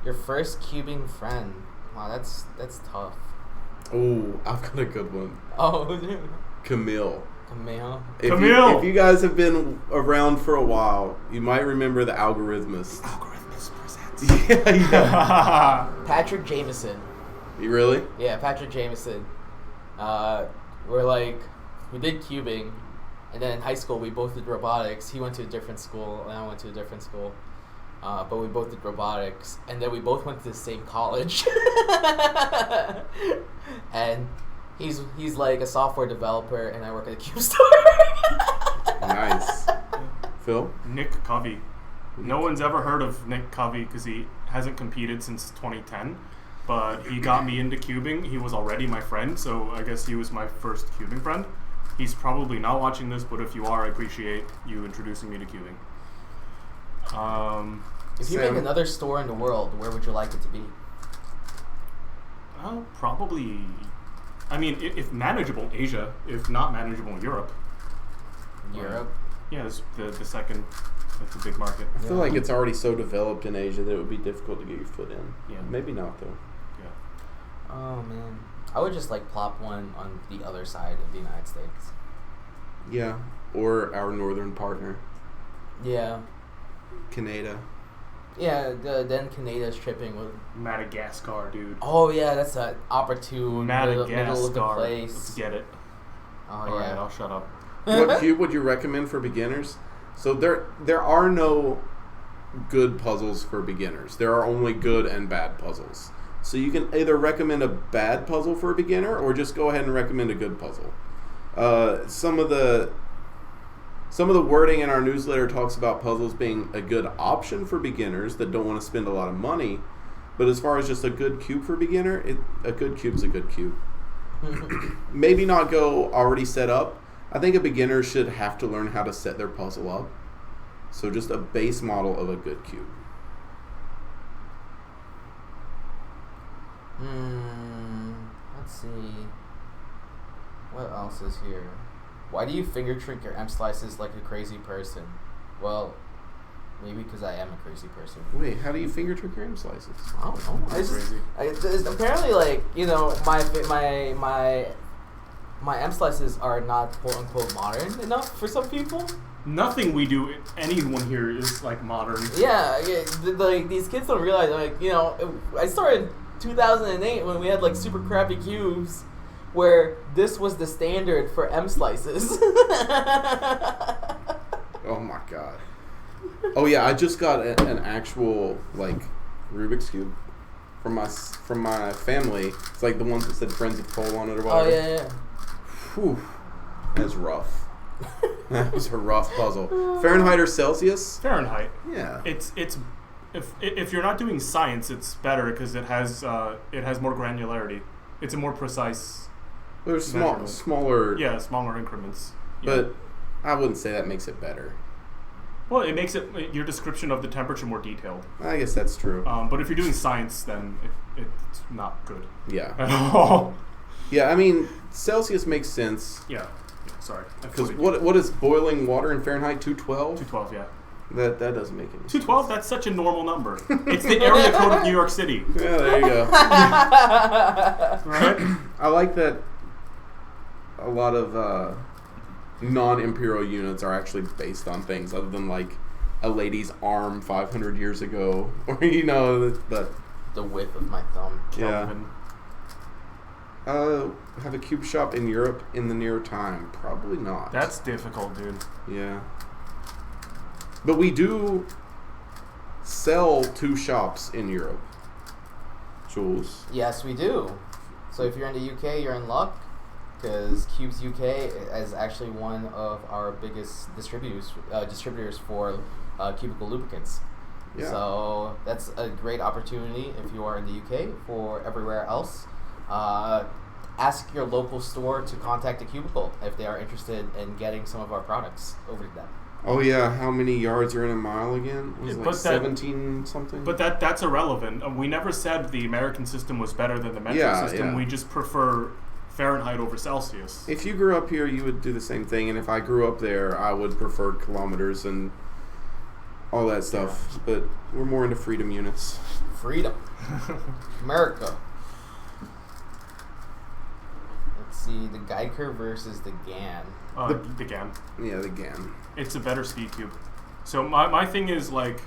A: Your first cubing friend. Wow, that's tough.
D: Oh, I've got a good one.
A: Oh,
D: Camille.
A: Camille.
C: Camille!
D: If you guys have been around for a while, you might remember the Algorithmist.
C: Algorithmist presents.
D: Yeah.
A: Patrick Jameson.
D: You really?
A: Yeah, Patrick Jameson. We did cubing, and then in high school we both did robotics. He went to a different school, and I went to a different school. But we both did robotics, and then we both went to the same college. And he's like a software developer, and I work at a cube store.
D: Nice. Phil?
C: Nick Covey. No one's ever heard of Nick Covey because he hasn't competed since 2010. But he got me into cubing. He was already my friend, so I guess he was my first cubing friend. He's probably not watching this, but if you are, I appreciate you introducing me to cubing.
A: If you make another store in the world, where would you like it to be?
C: Probably... I mean, if manageable, Asia. If not manageable, Europe.
A: Europe?
C: Yeah, it's the second. That's a big market.
D: I feel like it's already so developed in Asia that it would be difficult to get your foot in.
C: Yeah.
D: Maybe not, though.
C: Yeah.
A: Oh, man. I would just, plop one on the other side of the United States.
D: Yeah. Or our northern partner,
A: Yeah.
D: Canada.
A: Yeah, then Canada's tripping with...
C: Madagascar, dude.
A: Oh, yeah, that's an opportune middle of the
C: Madagascar.
A: place.
C: Let's get it.
A: Oh,
C: Alright,
A: yeah.
C: I'll shut up.
D: What cube would you recommend for beginners? So there are no good puzzles for beginners. There are only good and bad puzzles. So you can either recommend a bad puzzle for a beginner or just go ahead and recommend a good puzzle. Some of the wording in our newsletter talks about puzzles being a good option for beginners that don't want to spend a lot of money. But as far as just a good cube for beginner, a good cube's a good cube. Maybe not go already set up. I think a beginner should have to learn how to set their puzzle up. So just a base model of a good cube.
A: Let's see. What else is here? Why do you finger trick your M slices like a crazy person? Well, maybe because I am a crazy person.
D: Wait, how do you finger trick your M slices?
A: I don't know. Apparently, my M slices are not quote unquote modern enough for some people.
C: Nothing we do, anyone here is modern.
A: Yeah, these kids don't realize. I started in 2008 when we had super crappy cubes, where this was the standard for M slices.
D: Oh my god. Oh yeah, I just got an actual Rubik's cube from my family. It's the ones that said Friends of Cole on it or whatever.
A: Oh yeah.
D: Whew. That's rough. That was a rough puzzle. Fahrenheit or Celsius?
C: Fahrenheit.
D: Yeah.
C: It's if you're not doing science, it's better because it has more granularity. It's a more precise.
D: There's
C: measurement.
D: smaller.
C: Yeah, smaller increments. Yeah.
D: But I wouldn't say that makes it better.
C: Well, it makes your description of the temperature more detailed.
D: I guess that's true.
C: But if you're doing science, then it's not good.
D: Yeah.
C: At all.
D: Yeah, I mean, Celsius makes sense.
C: Yeah. Sorry.
D: Because what is boiling water in Fahrenheit? 212?
C: 212, yeah.
D: That doesn't make any sense.
C: 212, that's such a normal number. It's the area code of New York City.
D: Yeah, there you go.
C: Right?
D: I like that a lot of non-imperial units are actually based on things other than a lady's arm 500 years ago, or but
E: The width of my thumb.
C: Kelvin.
D: have a cube shop in Europe in the near time? Probably not.
C: That's difficult, dude.
D: Yeah. But we do sell 2 shops in Europe. Jules.
E: Yes, we do. So if you're in the UK, you're in luck, because Cubes UK is actually one of our biggest distributors for Cubicle lubricants.
D: Yeah.
E: So that's a great opportunity if you are in the UK. For everywhere else, ask your local store to contact a Cubicle if they are interested in getting some of our products over to them.
D: Oh yeah, how many yards are in a mile again? Was it
C: But
D: like
C: that-
D: 17 something?
C: But that's irrelevant. We never said the American system was better than the metric
D: Yeah,
C: system.
D: yeah.
C: We just prefer Fahrenheit over Celsius.
D: If you grew up here, you would do the same thing, and if I grew up there, I would prefer kilometers and all that stuff. But we're more into freedom units.
E: Freedom. America. Let's see, the Geiger versus the GAN.
C: The GAN.
D: Yeah, the GAN.
C: It's a better speed cube. So my thing is, like,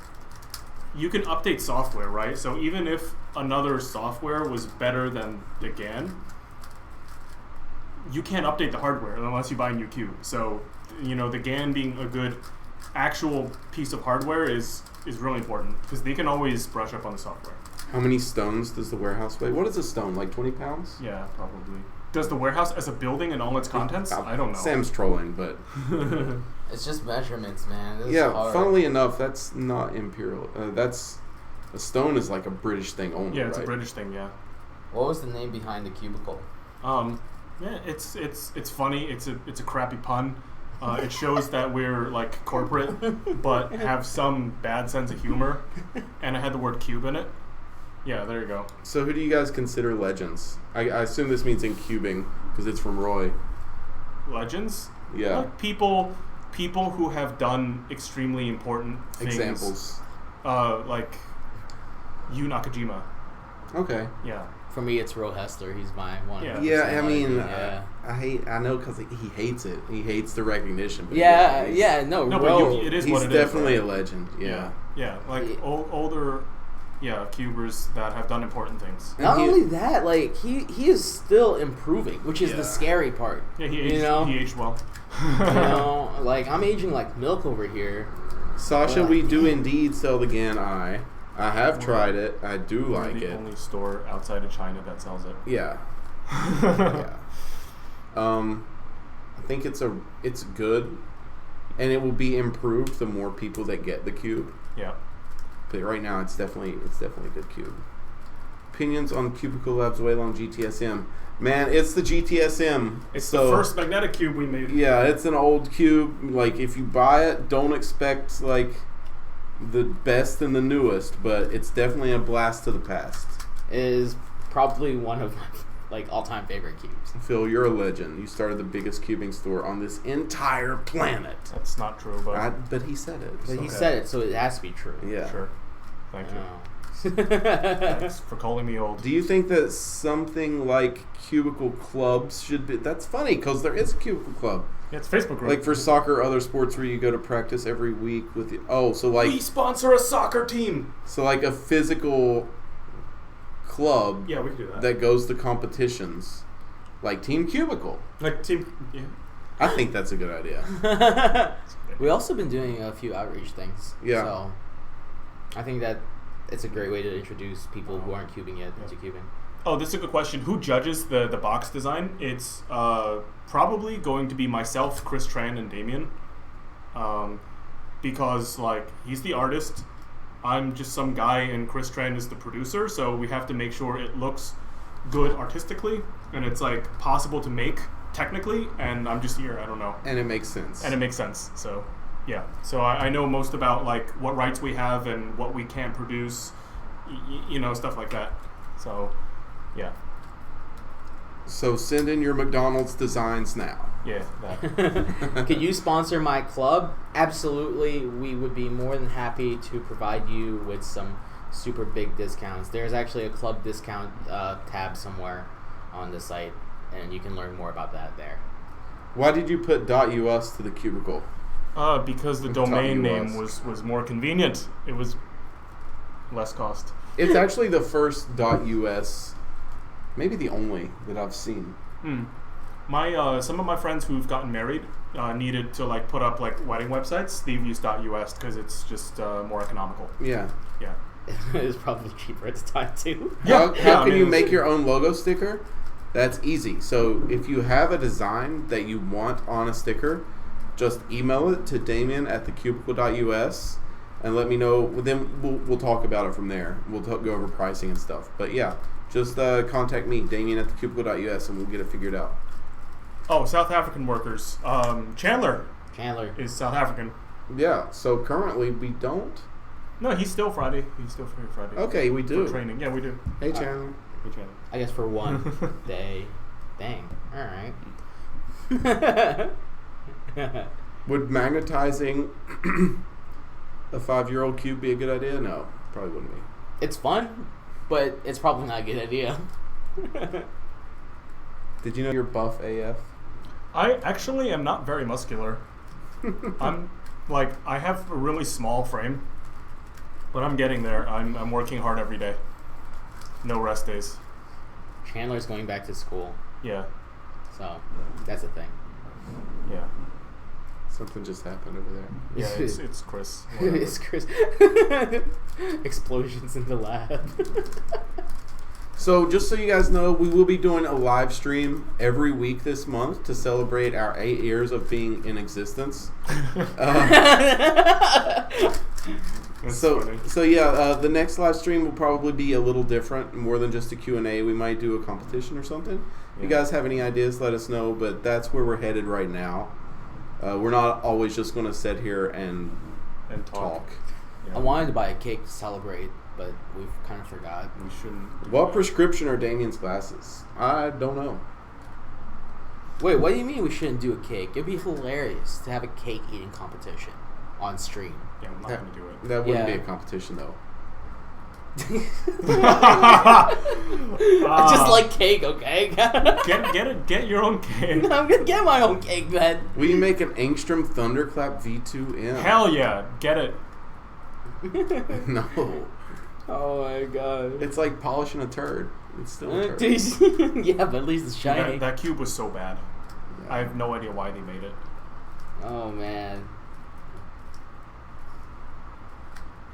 C: you can update software, right? So even if another software was better than the GAN, you can't update the hardware unless you buy a new cube. So, the GAN being a good actual piece of hardware is really important, because they can always brush up on the software.
D: How many stones does the warehouse weigh? What is a stone? Like 20 pounds?
C: Yeah, probably. Does the warehouse as a building and all its contents? I don't know.
D: Sam's trolling, but
E: It's just measurements, man. This is
D: yeah.
E: hard.
D: Funnily enough, that's not imperial. That's a stone is like a British thing only.
C: Yeah, it's
D: right?
C: a British thing, yeah.
E: What was the name behind the Cubicle?
C: Yeah, it's funny. It's a crappy pun. It shows that we're like corporate, but have some bad sense of humor. And it had the word cube in it. Yeah, there you go.
D: So who do you guys consider legends? I assume this means in cubing because it's from Roy.
C: Legends.
D: Yeah.
C: Like people who have done extremely important things.
D: Examples.
C: Like Yu Nakajima.
D: Okay.
C: Yeah.
E: For me, it's Ro Hessler. He's my one.
C: Yeah.
D: Yeah, I mean,
E: yeah.
D: I know because he hates it. He hates the recognition. But
E: Yeah,
D: he's-
E: yeah, no,
C: No,
E: Ro.
C: but it is
D: He's
C: what it is.
D: definitely
C: right?
D: a legend. Yeah.
C: Yeah, like
E: Yeah.
C: older, cubers that have done important things.
E: Not
D: And he-
E: only that, like he is still improving, which is
D: Yeah.
E: the scary part.
C: Yeah, he aged well.
E: Like I'm aging like milk over here.
D: Sasha,
E: Well,
D: we do indeed sell the GAN Eye. I have tried it. I do
C: We're
D: like
C: the
D: it.
C: only store outside of China that sells it.
D: Yeah. Yeah. I think it's good, and it will be improved the more people that get the cube.
C: Yeah.
D: But right now, it's definitely a good cube. Opinions on Cubicle Labs Waylon GTSM? Man, it's the GTSM.
C: It's the first magnetic cube we made.
D: Yeah, it's an old cube. Like, if you buy it, don't expect like the best and the newest, but it's definitely a blast to the past.
E: It is probably one of my like all-time favorite cubes.
D: Phil, you're a legend. You started the biggest cubing store on this entire planet.
C: That's not true, but
D: But he said it.
E: But
D: so-
E: he said it, so it has to be true.
D: Yeah.
C: sure. Thank you.
E: Oh.
C: Thanks for calling me old.
D: Do you think that something like cubicle clubs should be? That's funny because there is a cubicle club,
C: Yeah, it's a Facebook group.
D: like for soccer, or other sports where you go to practice every week with. So like
C: we sponsor a soccer team.
D: like a physical club
C: Yeah, we can do that.
D: that goes to competitions, like Team Cubicle.
C: Like team. Yeah.
D: I think that's a good idea.
E: We also been doing a few outreach things.
D: Yeah.
E: So I think that it's a great way to introduce people who aren't cubing yet into cubing.
C: Oh, this is a good question. Who judges the box design? It's probably going to be myself, Chris Tran, and Damian. Because, like, he's the artist. I'm just some guy, and Chris Tran is the producer, so we have to make sure it looks good artistically, and it's, like, possible to make technically, and I'm just here. I don't know.
D: And it makes sense.
C: And it makes sense, so... Yeah, so I know most about, like, what rights we have and what we can't produce, stuff like that. So, yeah.
D: So send in your McDonald's designs now.
C: Yeah, that.
E: Could you sponsor my club? Absolutely. We would be more than happy to provide you with some super big discounts. There's actually a club discount tab somewhere on the site, and you can learn more about that there.
D: Why did you put .us to the cubicle?
C: Because the
D: Top
C: domain name
D: US.
C: was more convenient. It was less cost.
D: It's actually the first .us, maybe the only that I've seen.
C: My some of my friends who've gotten married needed to like put up like wedding websites. They've used .us because it's just more economical.
D: Yeah.
C: Yeah.
E: It was probably cheaper at the time too.
D: How
C: I
D: can
C: mean,
D: you make your own logo sticker? That's easy. So if you have a design that you want on a sticker, just email it to Damian at thecubicle.us and let me know. Then we'll talk about it from there. We'll go over pricing and stuff. But yeah, just contact me, Damian at thecubicle.us, and we'll get it figured out.
C: Oh, South African workers. Chandler is South African.
D: Yeah, so currently we don't.
C: No, he's still Friday. He's still free Friday.
D: Okay, we do.
C: For training. Yeah, we do.
D: Hey, Chandler.
C: Hey, Chandler.
E: I guess for one day. Dang. All right.
D: Would magnetizing a 5-year-old cube be a good idea? No, probably wouldn't be.
E: It's fun, but it's probably not a good idea.
D: Did you know you're buff AF?
C: I actually am not very muscular. I'm like, I have a really small frame, but I'm getting there. I'm working hard every day. No rest days.
E: Chandler's going back to school,
C: Yeah.
E: so that's a thing.
C: Yeah.
D: Something just happened over there.
C: Yeah, it's Chris. Whatever.
E: It's Chris. Explosions in the lab.
D: So just so you guys know, we will be doing a live stream every week this month to celebrate our 8 years of being in existence.
C: That's
D: So
C: funny.
D: the next live stream will probably be a little different, more than just a Q&A. We might do a competition or something. If you guys have any ideas, let us know, but that's where we're headed right now. We're not always just going to sit here and talk.
C: Yeah.
E: I wanted to buy a cake to celebrate, but we've kind of forgot.
C: We shouldn't. do
D: What
C: that.
D: prescription are Damian's glasses? I don't know.
E: Wait, what do you mean we shouldn't do a cake? It'd be hilarious to have a cake eating competition on stream.
C: Yeah, I'm not gonna do it.
D: That wouldn't
E: Yeah.
D: be a competition, though.
E: I just like cake, okay?
C: Get your own cake.
E: I'm gonna get my own cake then.
D: We make an Angstrom Thunderclap V2M.
C: Hell yeah, get it.
D: No.
E: Oh my god.
D: It's like polishing a turd. It's still a turd.
E: Yeah, but at least it's shiny.
C: That cube was so bad.
D: Yeah.
C: I have no idea why they made it.
E: Oh man.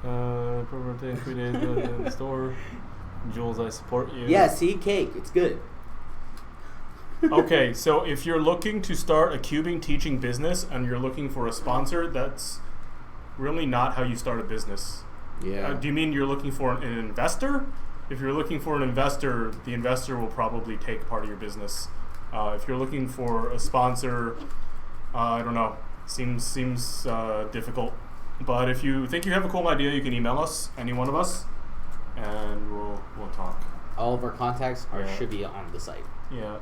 C: Program takes 3 days in the store. Jules, I support you.
E: Yeah, see, cake. It's good.
C: Okay, so if you're looking to start a cubing teaching business and you're looking for a sponsor, that's really not how you start a business.
D: Yeah.
C: Do you mean you're looking for an investor? If you're looking for an investor, the investor will probably take part of your business. If you're looking for a sponsor, I don't know. Seems difficult. But if you think you have a cool idea, you can email us, any one of us, and we'll talk.
E: All of our contacts should be on the site.
C: Yeah.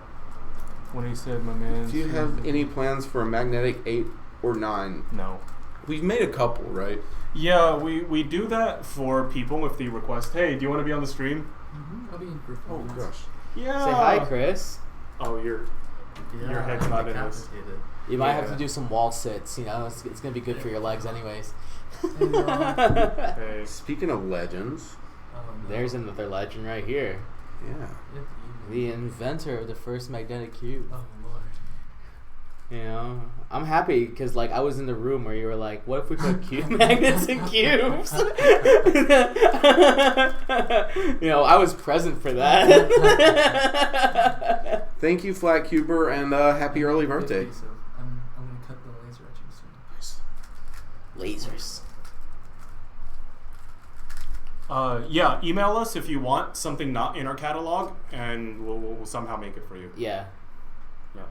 C: What he said, my man.
D: Do you have any plans for a magnetic 8 or 9?
C: No.
D: We've made a couple, right?
C: Yeah, we do that for people if they request, hey, do you want to be on the stream?
F: I'll be in for
D: Oh, gosh.
C: Yeah.
E: Say hi, Chris.
C: Oh, your head's not in this.
E: You might have
C: Yeah.
E: to do some wall sits. You know, it's gonna be good for your legs, anyways.
C: Hey.
D: Speaking of legends,
E: There's another legend right here.
D: yeah.
E: The inventor of the first magnetic cube.
F: Oh lord.
E: You know, I'm happy because like I was in the room where you were like, "What if we put cube magnets in cubes?" You know, I was present for that.
D: Thank you, Flat Cuber, and happy early birthday.
F: So I'm gonna cut the laser etching soon.
E: Lasers.
C: Yeah, email us if you want something not in our catalog, and we'll somehow make it for you.
E: Yeah.
C: Yeah.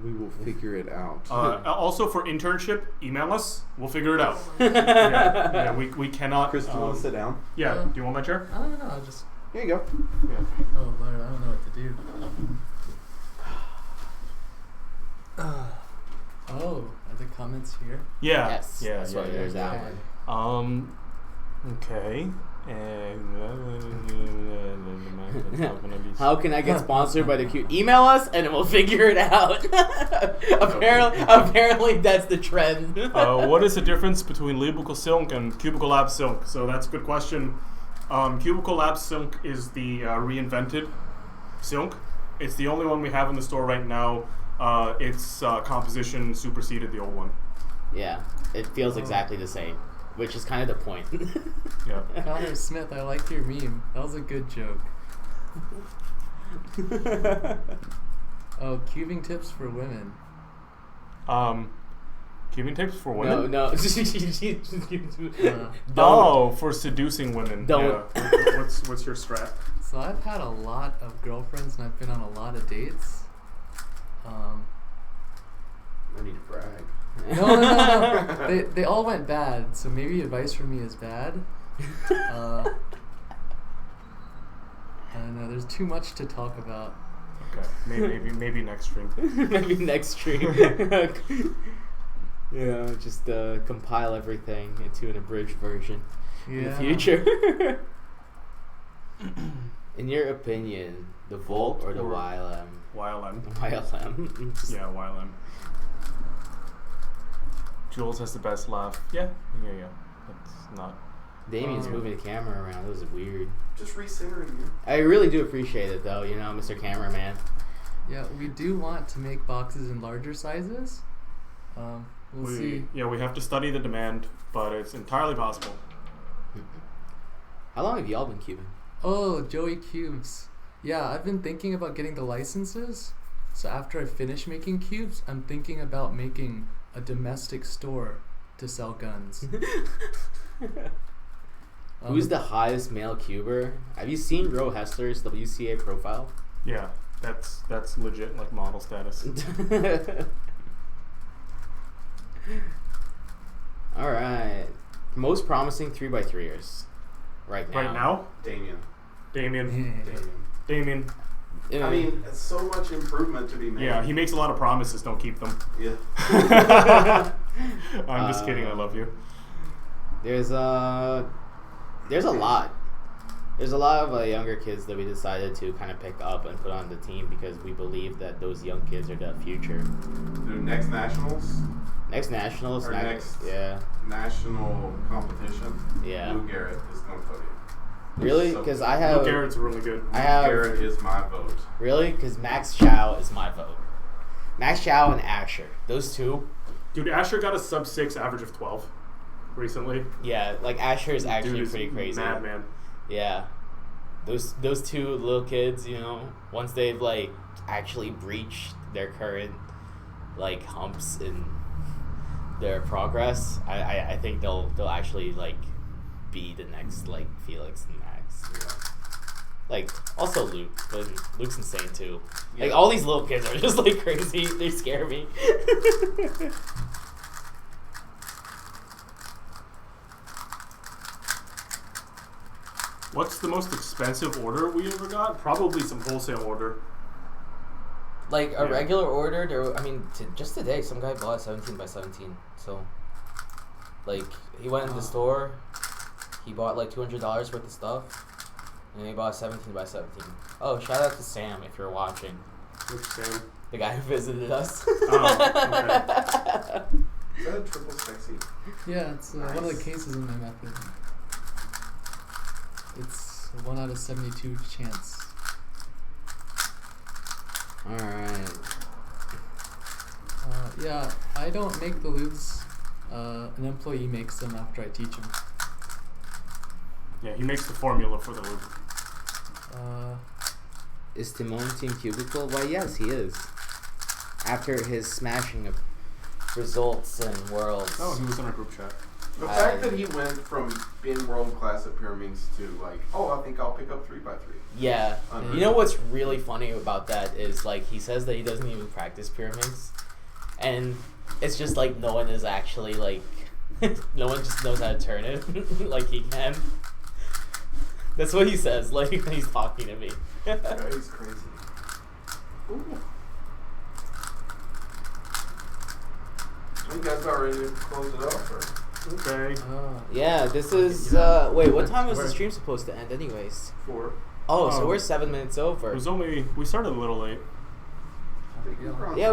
D: We will figure it out.
C: Also for internship, email us. We'll figure it out. Yeah, we cannot.
D: Chris, do you want to sit down?
C: Yeah. Do you want my chair?
F: I don't know. I just.
D: Here you go.
C: Yeah.
F: Oh lord, I don't know what to do. Oh, are the comments here?
C: Yeah.
E: Yes.
C: Yeah.
E: That's
C: yeah,
E: why
C: yeah,
E: there's
C: yeah.
E: that one.
C: Okay. And That's not gonna be.
E: How can I get sponsored by the Cube? Email us and we'll figure it out. apparently that's the trend.
C: What is the difference between Cubicle Silk and Cubicle Lab Silk? So that's a good question. Cubicle Lab Silk is the reinvented silk. It's the only one we have in the store right now. Its composition superseded the old one.
E: Yeah, it feels exactly the same, which is kind of the point.
C: Yeah.
F: Connor Smith, I like your meme. That was a good joke. Oh, cubing tips for women.
C: Cubing tips for women?
E: No.
C: For seducing women.
E: Don't.
C: Yeah. What's your strat?
F: So I've had a lot of girlfriends and I've been on a lot of dates.
D: I need to brag.
F: No. They all went bad, so maybe advice from me is bad. I don't know, there's too much to talk about.
C: Okay, maybe next stream.
E: Maybe next stream. Just compile everything into an abridged version in the future. In your opinion, the Volt or the YLM?
C: YLM.
E: YLM.
C: Yeah, YLM. Jules has the best laugh. Yeah. That's not.
E: Damian's moving the camera around. That was weird.
D: Just recentering you.
E: I really do appreciate it, though. Mr. Cameraman.
F: Yeah, we do want to make boxes in larger sizes. We'll see.
C: Yeah, we have to study the demand, but it's entirely possible.
E: How long have y'all been cubing?
F: Oh, Joey Cubes. Yeah, I've been thinking about getting the licenses. So after I finish making cubes, I'm thinking about making a domestic store to sell guns.
E: Who's the highest male cuber? Have you seen Ro Hessler's WCA profile?
C: Yeah, that's legit, like model status.
E: All right. Most promising 3x3ers right now.
C: Right now? Damian.
E: Yeah.
D: I mean, it's so much improvement to be made.
C: Yeah, he makes a lot of promises. Don't keep them.
D: Yeah.
C: I'm just kidding. I love you.
E: There's a lot. There's a lot of younger kids that we decided to kind of pick up and put on the team because we believe that those young kids are the future.
D: Dude, next nationals.
E: Next nationals.
D: Or next national competition.
E: Yeah.
D: Lou Garrett is going to podium.
E: Really?
D: So
E: Because I have.
C: Lou Garrett's really good.
D: Garrett is my vote.
E: Really? Because Max Chow is my vote. Max Chow and Asher. Those two.
C: Dude, Asher got a sub-6 average of 12 recently.
E: Yeah, like Asher is actually
C: Dude,
E: pretty crazy.
C: Madman.
E: Yeah. Those two little kids, once they've actually breached their current humps in their progress, I think they'll actually be the next Felix and Max. Also Luke, but Luke's insane too.
D: Yeah.
E: All these little kids are just crazy. They scare me.
C: What's the most expensive order we ever got? Probably some wholesale order.
A: A regular order, just today, some guy bought 17x17. So, he went in the store, he bought $200 worth of stuff, and he bought 17x17. Oh, shout out to Sam if you're watching.
C: Which Sam?
A: The guy who visited us.
C: Oh, okay.
D: Is that a triple sexy?
F: Yeah, it's one of the cases in my method. It's a 1 out of 72 chance.
E: Alright.
F: Yeah, I don't make the lubes. An employee makes them after I teach him.
C: Yeah, he makes the formula for the lube.
E: Is Timon Team Cubicle? Why, yes, he is. After his smashing of results in Worlds.
C: Oh, he was in our group chat.
D: The fact that he went from being world class at pyramids to I think I'll pick up 3x3.
E: Yeah.
D: Unreal.
E: You know what's really funny about that is he says that he doesn't even practice pyramids, and it's just no one is actually no one just knows how to turn it he can. That's what he says when he's talking to me.
D: That is crazy. Ooh. You guys about ready to close it off? Or?
C: Okay.
E: Yeah, this is wait, what time was the stream supposed to end anyways?
D: 4.
A: Oh, so we're 7 minutes
C: It
A: over.
C: was only we started a little late.
B: I think we're on
A: Yeah,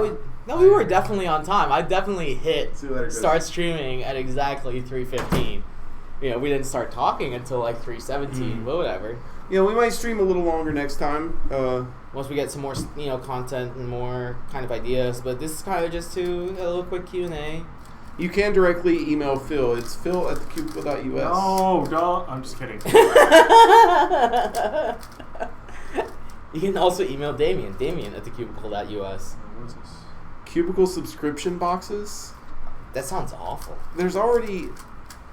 B: time.
A: we were definitely on time. I definitely hit
B: See you later, guys.
A: start streaming at exactly 3:15. You know, we didn't start talking until like 3:17, but whatever.
D: Yeah, we might stream a little longer next time.
A: Once we get some more, content and more kind of ideas. But this is kind of just a little quick Q&A.
D: You can directly email Phil. It's phil@thecubicle.us.
C: No, don't. I'm just kidding.
A: You can also email Damian at thecubicle.us.
C: What is this?
D: Cubicle subscription boxes.
A: That sounds awful.
D: There's already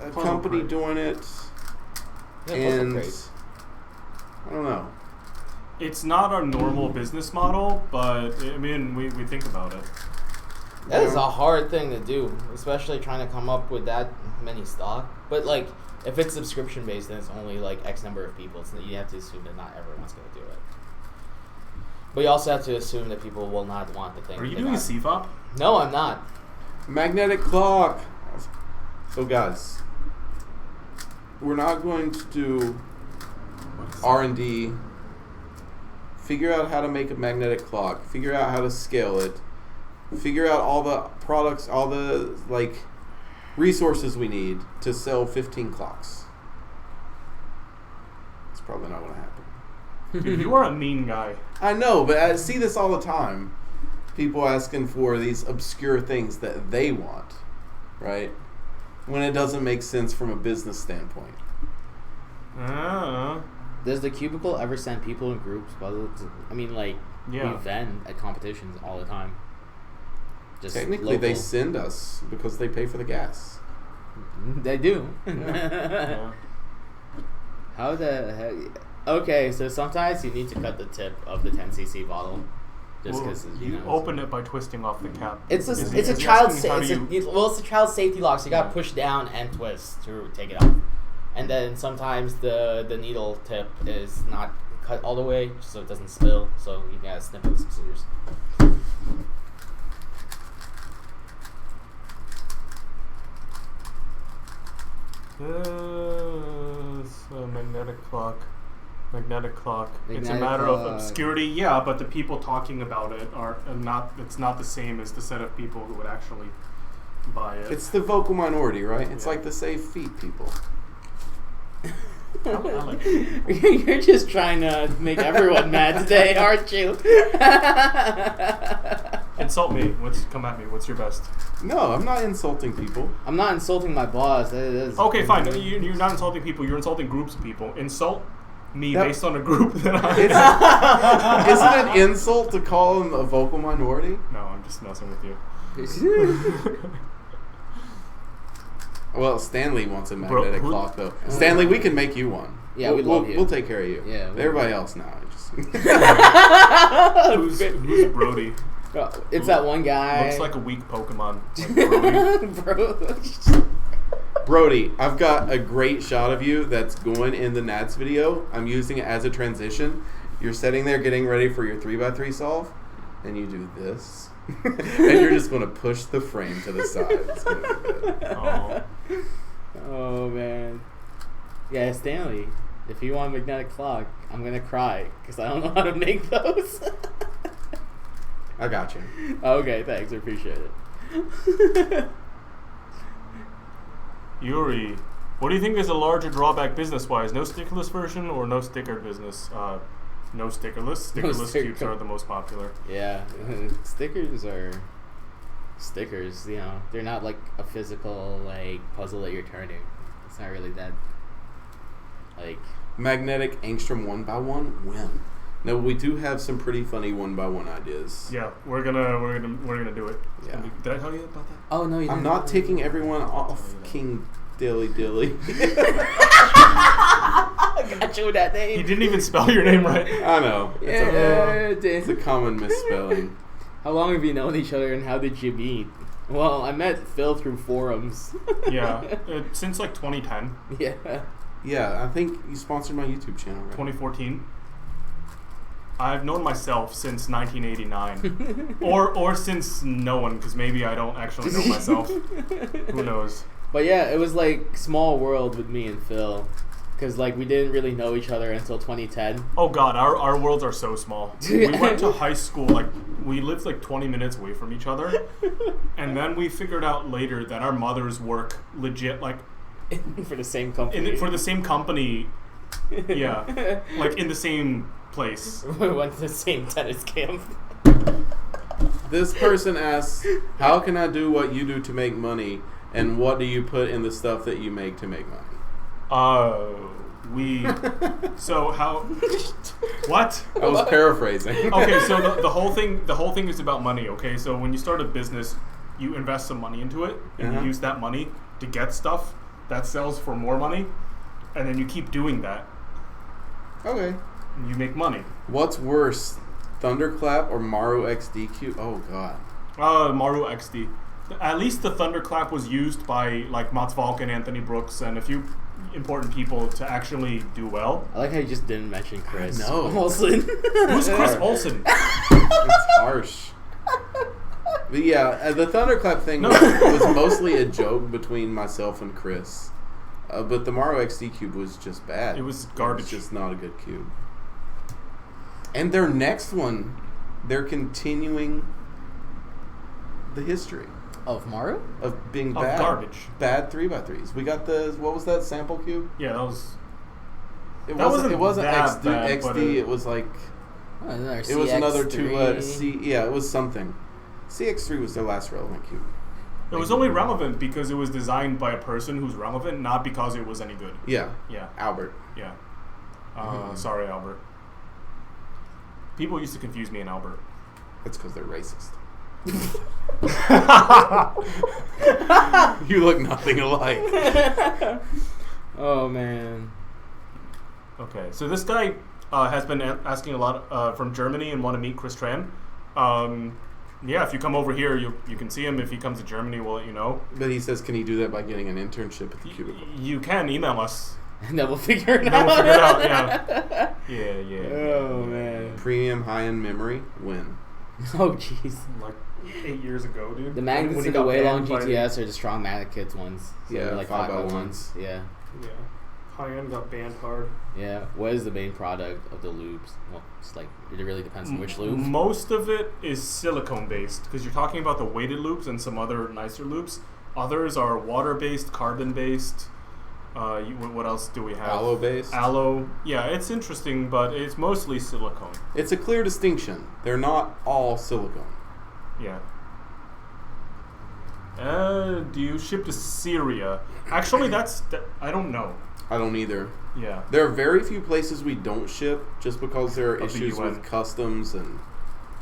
D: a
C: Puzzle
D: company
C: crate.
D: doing it,
A: Yeah,
D: and
A: puzzle crate.
D: I don't know.
C: It's not our normal business model, but I mean, we think about it.
A: That is a hard thing to do, especially trying to come up with that many stock. But like, if it's subscription based, then it's only like X number of people. So you have to assume that not everyone's going to do it. But you also have to assume that people will not want the thing.
C: Are you
A: that
C: doing a
A: they
C: CFOP?
A: got. No, I'm not.
D: Magnetic clock. So guys, we're not going to do R&D. Figure out how to make a magnetic clock. Figure out how to scale it. Figure out all the products, all the resources we need to sell 15 clocks. It's probably not going to happen.
C: Dude, you are a mean guy.
D: I know, but I see this all the time. People asking for these obscure things that they want, right? When it doesn't make sense from a business standpoint.
A: Does the Cubicle ever send people in groups? I mean, like,
C: Yeah.
A: we vend at competitions all the time. Just
D: Technically, they
A: local.
D: send us because they pay for the gas.
A: They do.
C: Yeah.
A: How the heck? Okay, so sometimes you need to cut the tip of the 10cc bottle, just
C: Well,
A: because
C: you open it by twisting off the cap.
A: It's a
C: Is he
A: child
C: asking how do
A: it's a child safety lock, so you gotta push down and twist to take it off. And then sometimes the needle tip is not cut all the way, so it doesn't spill. So you gotta snip with some scissors.
C: It's a magnetic clock. Magnetic clock. It's a
A: Magnetic
C: matter of
A: clock.
C: obscurity, yeah, but the people talking about it are not. It's not the same as the set of people who would actually buy it.
D: It's the vocal minority, right? It's
C: Yeah.
D: like the safe feet people.
C: I like it.
A: You're just trying to make everyone mad today, aren't you?
C: Insult me. Come at me. What's your best?
D: No, I'm not insulting people.
A: I'm not insulting my boss. That is
C: Okay, fine. You're not insulting people. You're insulting groups of people. Insult me
D: Yep.
C: based on a group that I.
D: Isn't it an insult to call them a vocal minority?
C: No, I'm just messing with you.
D: Well, Stanley wants a magnetic
C: who-
D: clock, though. Stanley, we can make you one.
A: Yeah,
D: we'll,
A: we'd love you.
D: We'll take care of you.
A: Yeah, we
D: Everybody
A: will.
D: else now.
C: Who's Brody?
A: It's that one guy.
C: Looks like a weak Pokemon. Like Brody.
A: Bro.
D: Brody, I've got a great shot of you that's going in the Nats video. I'm using it as a transition. You're sitting there getting ready for your 3x3 solve, and you do this. And you're just going to push the frame to the side. It's gonna be good.
C: Oh.
A: Oh man. Yeah, Stanley. If you want a magnetic clock, I'm gonna cry because I don't know how to make those.
D: I got you.
A: Okay, thanks. I appreciate it.
C: Yuri, what do you think is a larger drawback business-wise? No stickerless version or no sticker business? No stickerless. Stickerless
A: sticker.
C: cubes are the most popular.
A: Yeah, stickers are stickers. You know, they're not like a physical like puzzle that you're turning. It's not really that. Like
D: Magnetic Angstrom 1x1 win. No, we do have some pretty funny 1x1 ideas.
C: Yeah, we're gonna do it.
D: Yeah.
C: Did I tell you about that?
A: oh no, you
D: I'm
A: didn't.
D: not taking everyone off King Dilly Dilly.
A: I got you with that name.
C: He didn't even spell your name right.
D: I know. It's a
A: Yeah,
D: common misspelling.
A: How long have you known each other, and how did you meet? Well, I met Phil through forums.
C: Yeah, since like 2010,
A: Yeah.
D: Yeah, I think you sponsored my YouTube channel, right?
C: 2014. I've known myself since 1989, or since no one, because maybe I don't actually know myself. Who knows?
A: But yeah, it was like small world with me and Phil.
E: Because like we didn't really know each other until 2010.
C: Oh God, our worlds are so small. We went to high school, like we lived like 20 minutes away from each other, and then we figured out later that our mothers work legit like
E: For the same company.
C: for the same company. Yeah, like in the same place.
E: We went to the same tennis camp.
D: This person asks, how can I do what you do to make money, and what do you put in the stuff that you make to make money?
C: So how? What?
D: I was paraphrasing.
C: Okay, so the whole thing is about money. Okay, so when you start a business, you invest some money into it, and you use that money to get stuff that sells for more money, and then you keep doing that.
D: Okay.
C: And you make money.
D: What's worse, Thunderclap or Maru XD Cube? Oh God.
C: Maru XD. At least the Thunderclap was used by like Mats Valken, Anthony Brooks, and a few important people to actually do well.
E: I like how you just didn't mention Chris.
D: No.
E: Olsen.
C: Who's Chris Olsen?
D: It's harsh. But yeah, the Thunderclap thing was mostly a joke between myself and Chris. But the Maru XD Cube was just bad.
C: It was garbage.
D: It was just not a good cube. And their next one, they're continuing the history
E: Of Maru?
D: of being
C: Of
D: bad.
C: garbage.
D: Bad 3x3s. We got the, what was that sample cube?
C: Yeah, that was.
D: It
C: That
D: wasn't
C: that
D: XD,
C: bad, but
D: it was like,
E: Oh, another
D: it was another
E: CX3.
D: yeah, it was something. CX3 was their last relevant cube.
C: It was only relevant because it was designed by a person who's relevant, not because it was any good.
D: Yeah.
C: Yeah,
D: Albert.
C: yeah. Sorry, Albert. People used to confuse me and Albert.
D: That's because they're racist. You look nothing alike.
E: Oh man.
C: Okay, so this guy has been asking a lot from Germany and want to meet Chris Tran. Yeah, if you come over here, you can see him. If he comes to Germany, we'll let you know.
D: But he says, can he do that by getting an internship at the Cubicle?
C: You can email us.
E: And then we'll figure it
C: Then
E: out.
C: we'll figure it out, yeah. Yeah.
E: Oh man.
D: Premium high-end memory, win.
E: Oh jeez.
C: Like 8 years ago, dude.
E: The magnets
C: When he
E: in the
C: got
E: way long
C: banned by-
E: GTS are the strong magnet kits ones. So
D: Yeah,
E: they're like 5x1s. Yeah.
C: Yeah. High-end got banned hard.
E: Yeah. What is the main product of the loops? Well, it's like it really depends on which loop.
C: Most of it is silicone-based because you're talking about the weighted loops and some other nicer loops. Others are water-based, carbon-based. What else do we have?
D: Aloe-based?
C: Aloe. Yeah, it's interesting, but it's mostly silicone.
D: It's a clear distinction. They're not all silicone.
C: Yeah. Do you ship to Syria? Actually, I don't know.
D: I don't either.
C: Yeah.
D: There are very few places we don't ship just because there are
C: Of the
D: issues
C: UN.
D: with customs and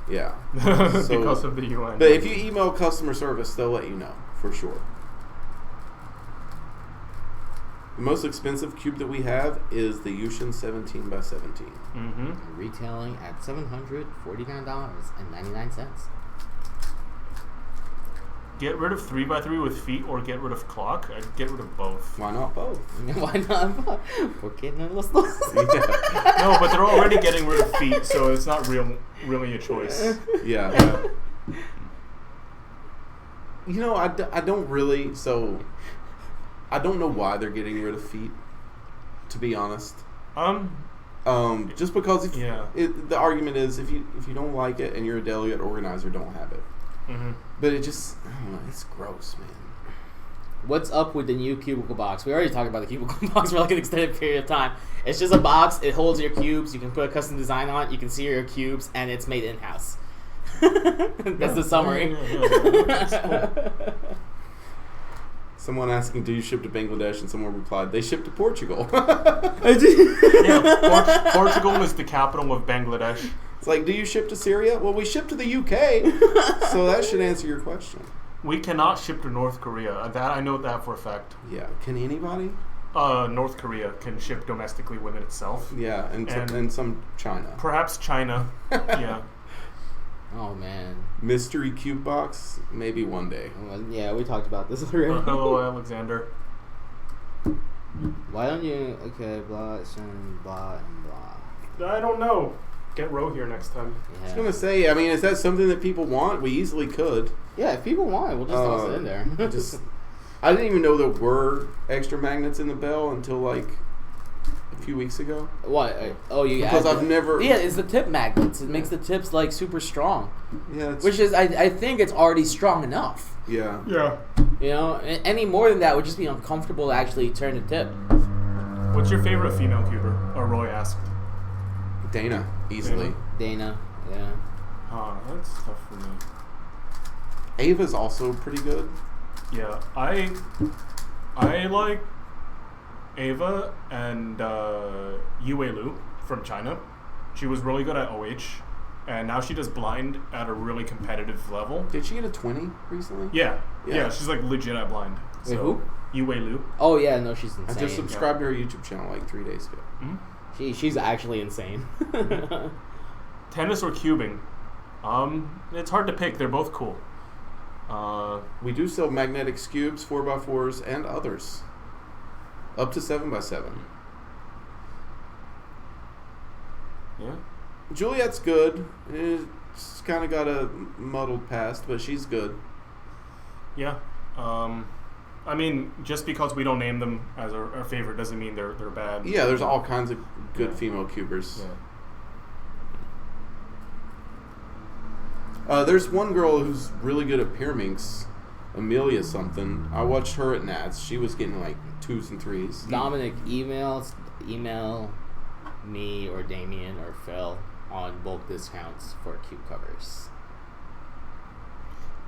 D: yeah.
C: Because of the UN.
D: But if you email customer service, they'll let you know for sure. The most expensive cube that we have is the Yushin 17x17.
C: Mm-hmm.
E: Retailing at $749.99.
C: Get rid of 3x3 with feet or get rid of clock? I'd get rid of both.
D: Why not both?
E: Why not? ¿Por qué no los dos?
D: Yeah.
C: No, but they're already getting rid of feet, so it's not really a choice.
D: Yeah.
C: Yeah.
D: You know, I don't really, so I don't know why they're getting rid of feet, to be honest. Just because the argument is if you don't like it and you're a delegate organizer, don't have it.
C: Mm-hmm.
D: But it just, I don't know, it's gross, man.
E: What's up with the new Cubicle box? We already talked about the Cubicle box for like an extended period of time. It's just a box. It holds your cubes. You can put a custom design on it. You can see your cubes, and it's made in-house. That's the summary.
C: Yeah.
D: Someone asking, do you ship to Bangladesh? And someone replied, they ship to Portugal.
C: Portugal is the capital of Bangladesh.
D: It's like, do you ship to Syria? Well, we ship to the UK. So that should answer your question.
C: We cannot ship to North Korea. That I know that for a fact.
D: Yeah. Can anybody?
C: North Korea can ship domestically within itself.
D: Yeah, and some China.
C: Perhaps China. Yeah.
E: Oh man.
D: Mystery cube box? Maybe one day.
E: Well, yeah, we talked about this already.
C: Hello, Alexander.
E: Why don't you? Okay, blah, and blah, and blah.
C: I don't know. Get Ro here next time.
D: I was gonna say, I mean, is that something that people want? We easily could.
E: Yeah, if people want it, we'll just toss it in there.
D: I didn't even know there were extra magnets in the bell until like few weeks ago.
E: What? Oh, you
D: Because
E: add
D: I've never.
E: Yeah, it's the tip magnets. It makes the tips like super strong,
D: Yeah. It's,
E: which is I think it's already strong enough.
D: yeah.
C: Yeah.
E: You know, any more than that would just be uncomfortable to actually turn the tip.
C: What's your favorite female cuber? Or Roy asked.
D: Dana, easily.
E: Dana, yeah.
C: That's tough for me.
D: Ava's also pretty good.
C: Yeah, I like Ava and Yue Lu from China. She was really good at OH, and now she does blind at a really competitive level.
D: Did she get a 20 recently?
C: Yeah,
D: Yeah.
C: she's like legit at blind.
E: Wait, who?
C: Yue Lu.
E: Oh yeah, no, she's
D: I
E: insane.
D: just subscribed to her YouTube channel like 3 days ago.
C: Mm-hmm.
E: She's actually insane.
C: Tennis or cubing? It's hard to pick. They're both cool.
D: We do sell magnetic cubes, 4x4s, and others. Up to 7x7.
C: Yeah.
D: Juliet's good. It's kind of got a muddled past, but she's good.
C: Yeah. I mean, just because we don't name them as our favorite doesn't mean they're bad.
D: Yeah, there's all kinds of good female cubers.
C: Yeah.
D: There's one girl who's really good at Pyraminx, Amelia something. I watched her at Nats. She was getting like 2s and 3s.
E: Dominic, email me or Damian or Phil on bulk discounts for cube covers.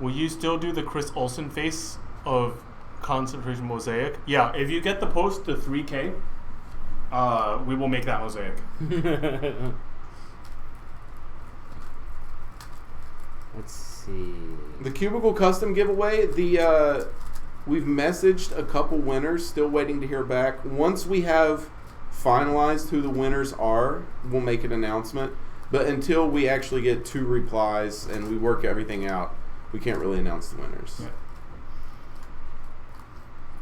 C: Will you still do the Chris Olsen face of concentration mosaic? Yeah, if you get the post to 3K, we will make that mosaic.
E: Let's see.
D: The Cubicle Custom giveaway, we've messaged a couple winners, still waiting to hear back. Once we have finalized who the winners are, we'll make an announcement. But until we actually get 2 replies and we work everything out, we can't really announce the winners.
C: Yeah.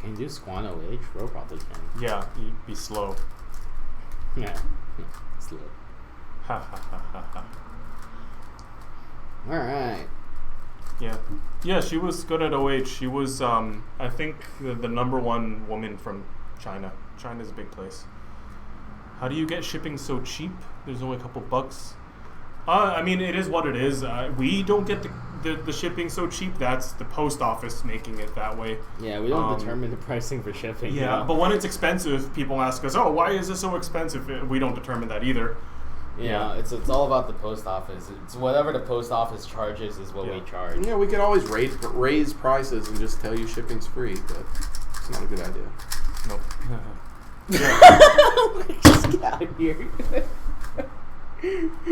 E: Can you do Squano Age? Ro probably can.
C: Yeah, be slow.
E: Yeah. Slow.
C: Ha ha ha ha ha.
E: Alright.
C: Yeah. Yeah, she was good at OH. She was, I think, the number 1 woman from China. China's a big place. How do you get shipping so cheap? There's only a couple bucks. I mean, it is what it is. We don't get the shipping so cheap. That's the post office making it that way.
E: Yeah, we don't determine the pricing for shipping.
C: Yeah,
E: you know?
C: but when it's expensive, people ask us, oh, why is this so expensive? We don't determine that either.
E: Yeah, it's all about the post office. It's whatever the post office charges is what we charge.
D: Yeah, we could always raise prices and just tell you shipping's free, but it's not a good idea.
C: Nope.
E: Just get out of here.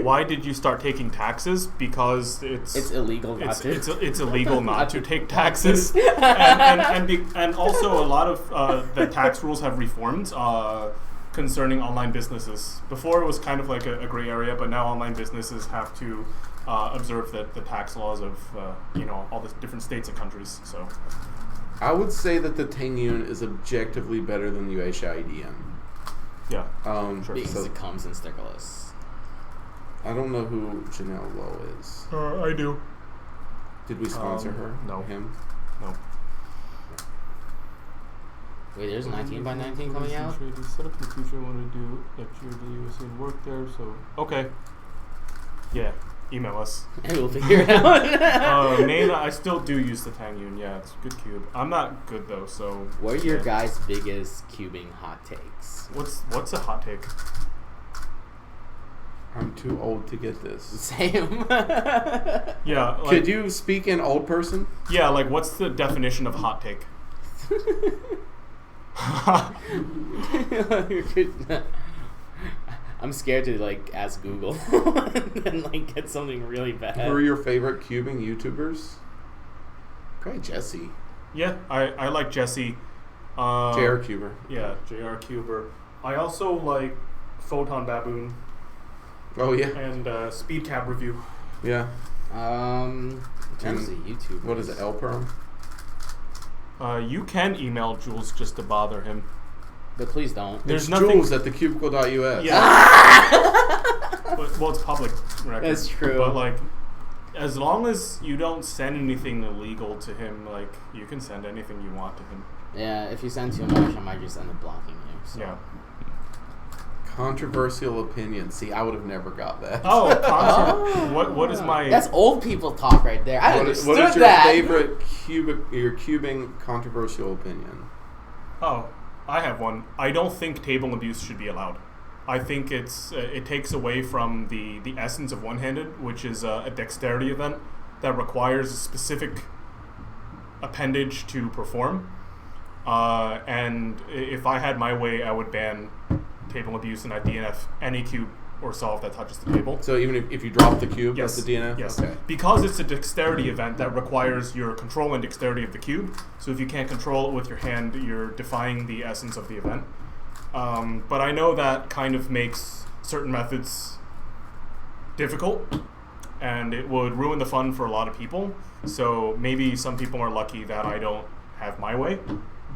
C: Why did you start taking taxes? Because it's
E: illegal not to.
C: It's illegal not to take taxes, and also a lot of the tax rules have reformed concerning online businesses. Before it was kind of like a gray area, but now online businesses have to observe the tax laws of all the different states and countries. So
D: I would say that the Tangyun is objectively better than the UHIDM.
C: yeah,
D: Sure.
E: Because
D: So
E: it comes in stickerless.
D: I don't know who Janelle Lowe is.
C: I do.
D: Did we sponsor her?
C: No.
D: Him?
C: No.
E: Wait, there's 19 by 19 coming out?
C: Set up in the future. I want to do lecture the USA and work there. So okay. Yeah. Email us.
E: And we'll figure it out.
C: Main, I still do use the Tangyun. Yeah, it's a good cube. I'm not good though, so.
E: What are your guys' biggest cubing hot takes?
C: What's a hot take?
D: I'm too old to get this.
E: Same.
C: Yeah. Like,
D: Could you speak in old person?
C: Yeah, like what's the definition of hot take?
E: I'm scared to ask Google and get something really bad.
D: Who are your favorite cubing YouTubers? Probably Jesse.
C: Yeah, I like Jesse.
D: JR Cuber.
C: Yeah, JR Cuber. I also like Photon Baboon
D: Oh yeah.
C: and Speed Cab Review.
D: Yeah.
E: In terms of YouTube.
D: What is it? Elperm?
C: You can email Jules just to bother him.
E: But please don't.
C: There's
D: It's
C: nothing.
D: Jules at thecubicle.us.
C: Yeah. Well, it's public record.
E: That's true.
C: But as long as you don't send anything illegal to him, you can send anything you want to him.
E: Yeah, if you send too much, I might just end up blocking you. So.
C: Yeah.
D: Controversial opinion. See, I would have never got that.
C: What is my...
E: That's old people talk right there. I understood
D: what is your
E: that.
D: favorite your cubing controversial opinion?
C: Oh, I have one. I don't think table abuse should be allowed. I think it takes away from the essence of one-handed, which is a dexterity event that requires a specific appendage to perform. And if I had my way, I would ban table abuse and I'd DNF any cube or solve that touches the table.
D: So even if you drop the cube,
C: Yes.
D: that's the DNF?
C: Yes.
D: Okay.
C: Because it's a dexterity event that requires your control and dexterity of the cube. So if you can't control it with your hand, you're defying the essence of the event. But I know that kind of makes certain methods difficult, and it would ruin the fun for a lot of people. So maybe some people are lucky that I don't have my way,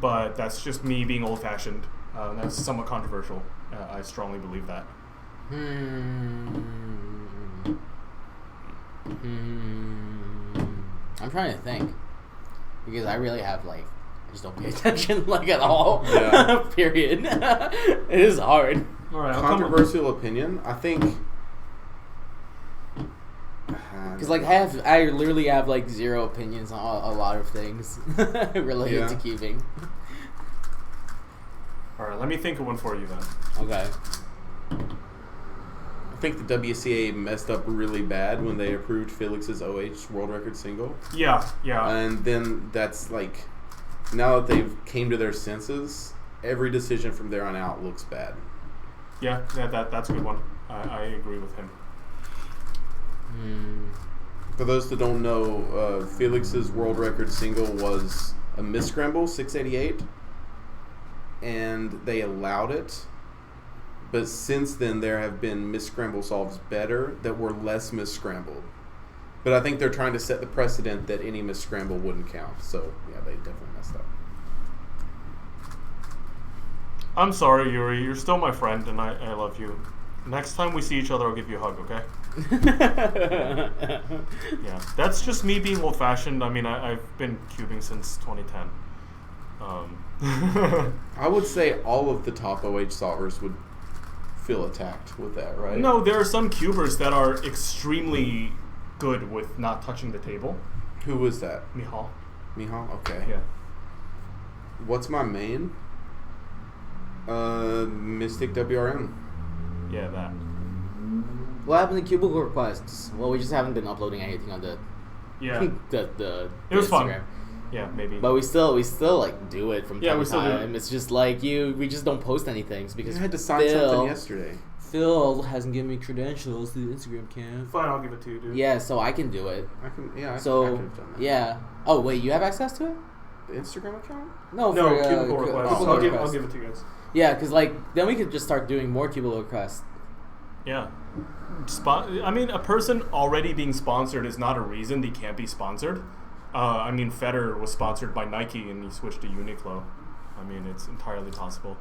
C: but that's just me being old-fashioned. That's somewhat controversial. I strongly believe that.
E: I'm trying to think, because I really have I just don't pay attention at all.
D: Yeah.
E: Period. It is hard.
C: All right,
D: Controversial opinion. I think.
E: Because I literally have zero opinions on a lot of things related to cubing.
C: All right, let me think of one for you then.
E: Okay.
D: I think the WCA messed up really bad when they approved Felix's OH world record single.
C: Yeah.
D: And then that's now that they've came to their senses, every decision from there on out looks bad.
C: Yeah, that's a good one. I agree with him.
D: For those that don't know, Felix's world record single was a misscramble, 688, and they allowed it. But since then, there have been misscramble solves better that were less misscrambled. But I think they're trying to set the precedent that any misscramble wouldn't count. So, yeah, they definitely messed up.
C: I'm sorry, Yuri. You're still my friend, and I love you. Next time we see each other, I'll give you a hug, okay? Yeah, that's just me being old-fashioned. I mean, I've been cubing since 2010.
D: I would say all of the top OH solvers would feel attacked with that, right?
C: No, there are some cubers that are extremely good with not touching the table.
D: Who was that?
C: Mihal.
D: Mihal? Okay.
C: Yeah.
D: What's my main? Mystic WRM.
C: Yeah, that.
E: What happened to Cubicle requests? Well, we just haven't been uploading anything on the
C: Yeah.
E: the
C: It was
E: Instagram.
C: fun. Yeah, maybe.
E: But we still do it from time
C: we
E: to
C: still do
E: time.
C: it.
E: It's just we just don't post anything because
D: You had to sign something yesterday.
E: Phil hasn't given me credentials to the Instagram account.
C: Fine, I'll give it to you, dude.
E: Yeah, so I can do it.
D: I can, yeah. I
E: So
D: could have done that.
E: yeah. Oh wait, you have access to it?
D: The Instagram account?
E: No,
C: No,
E: for,
C: cubicle requests.
E: Cubicle
C: I'll
E: requests.
C: give it to you guys.
E: Yeah, because then we could just start doing more Cubicle requests.
C: Yeah. I mean, a person already being sponsored is not a reason they can't be sponsored. I mean, Federer was sponsored by Nike and he switched to Uniqlo. I mean, it's entirely possible.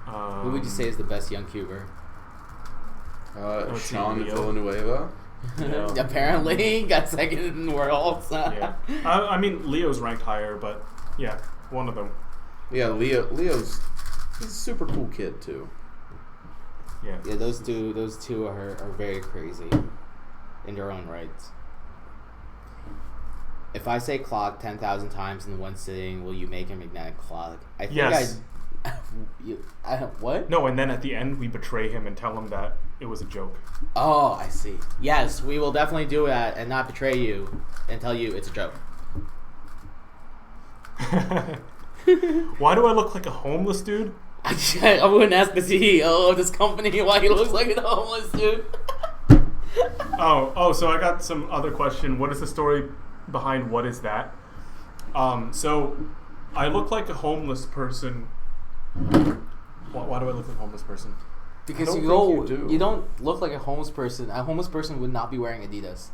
E: Who would you say is the best young cuber?
C: let's see,
D: Sean
C: Leo.
D: Villanueva.
C: Yeah.
E: Apparently, got second in the world.
C: Yeah. I mean, Leo's ranked higher, but yeah, one of them.
D: Yeah, Leo's he's a super cool kid too.
C: Yeah.
E: Yeah, those two are very crazy in their own rights. If I say clock 10,000 times in one sitting, will you make a magnetic clock? I think
C: Yes.
E: what?
C: No, and then at the end we betray him and tell him that it was a joke.
E: Oh, I see. Yes, we will definitely do that and not betray you and tell you it's a joke.
C: Why do I look like a homeless dude?
E: I wouldn't ask the CEO of this company why he looks like a homeless dude.
C: Oh, so I got some other question. What is the story behind what is that? So I look like a homeless person. Why do I look like a homeless person?
E: Because
D: I don't think you do.
E: you don't look like a homeless person. A homeless person would not be wearing Adidas.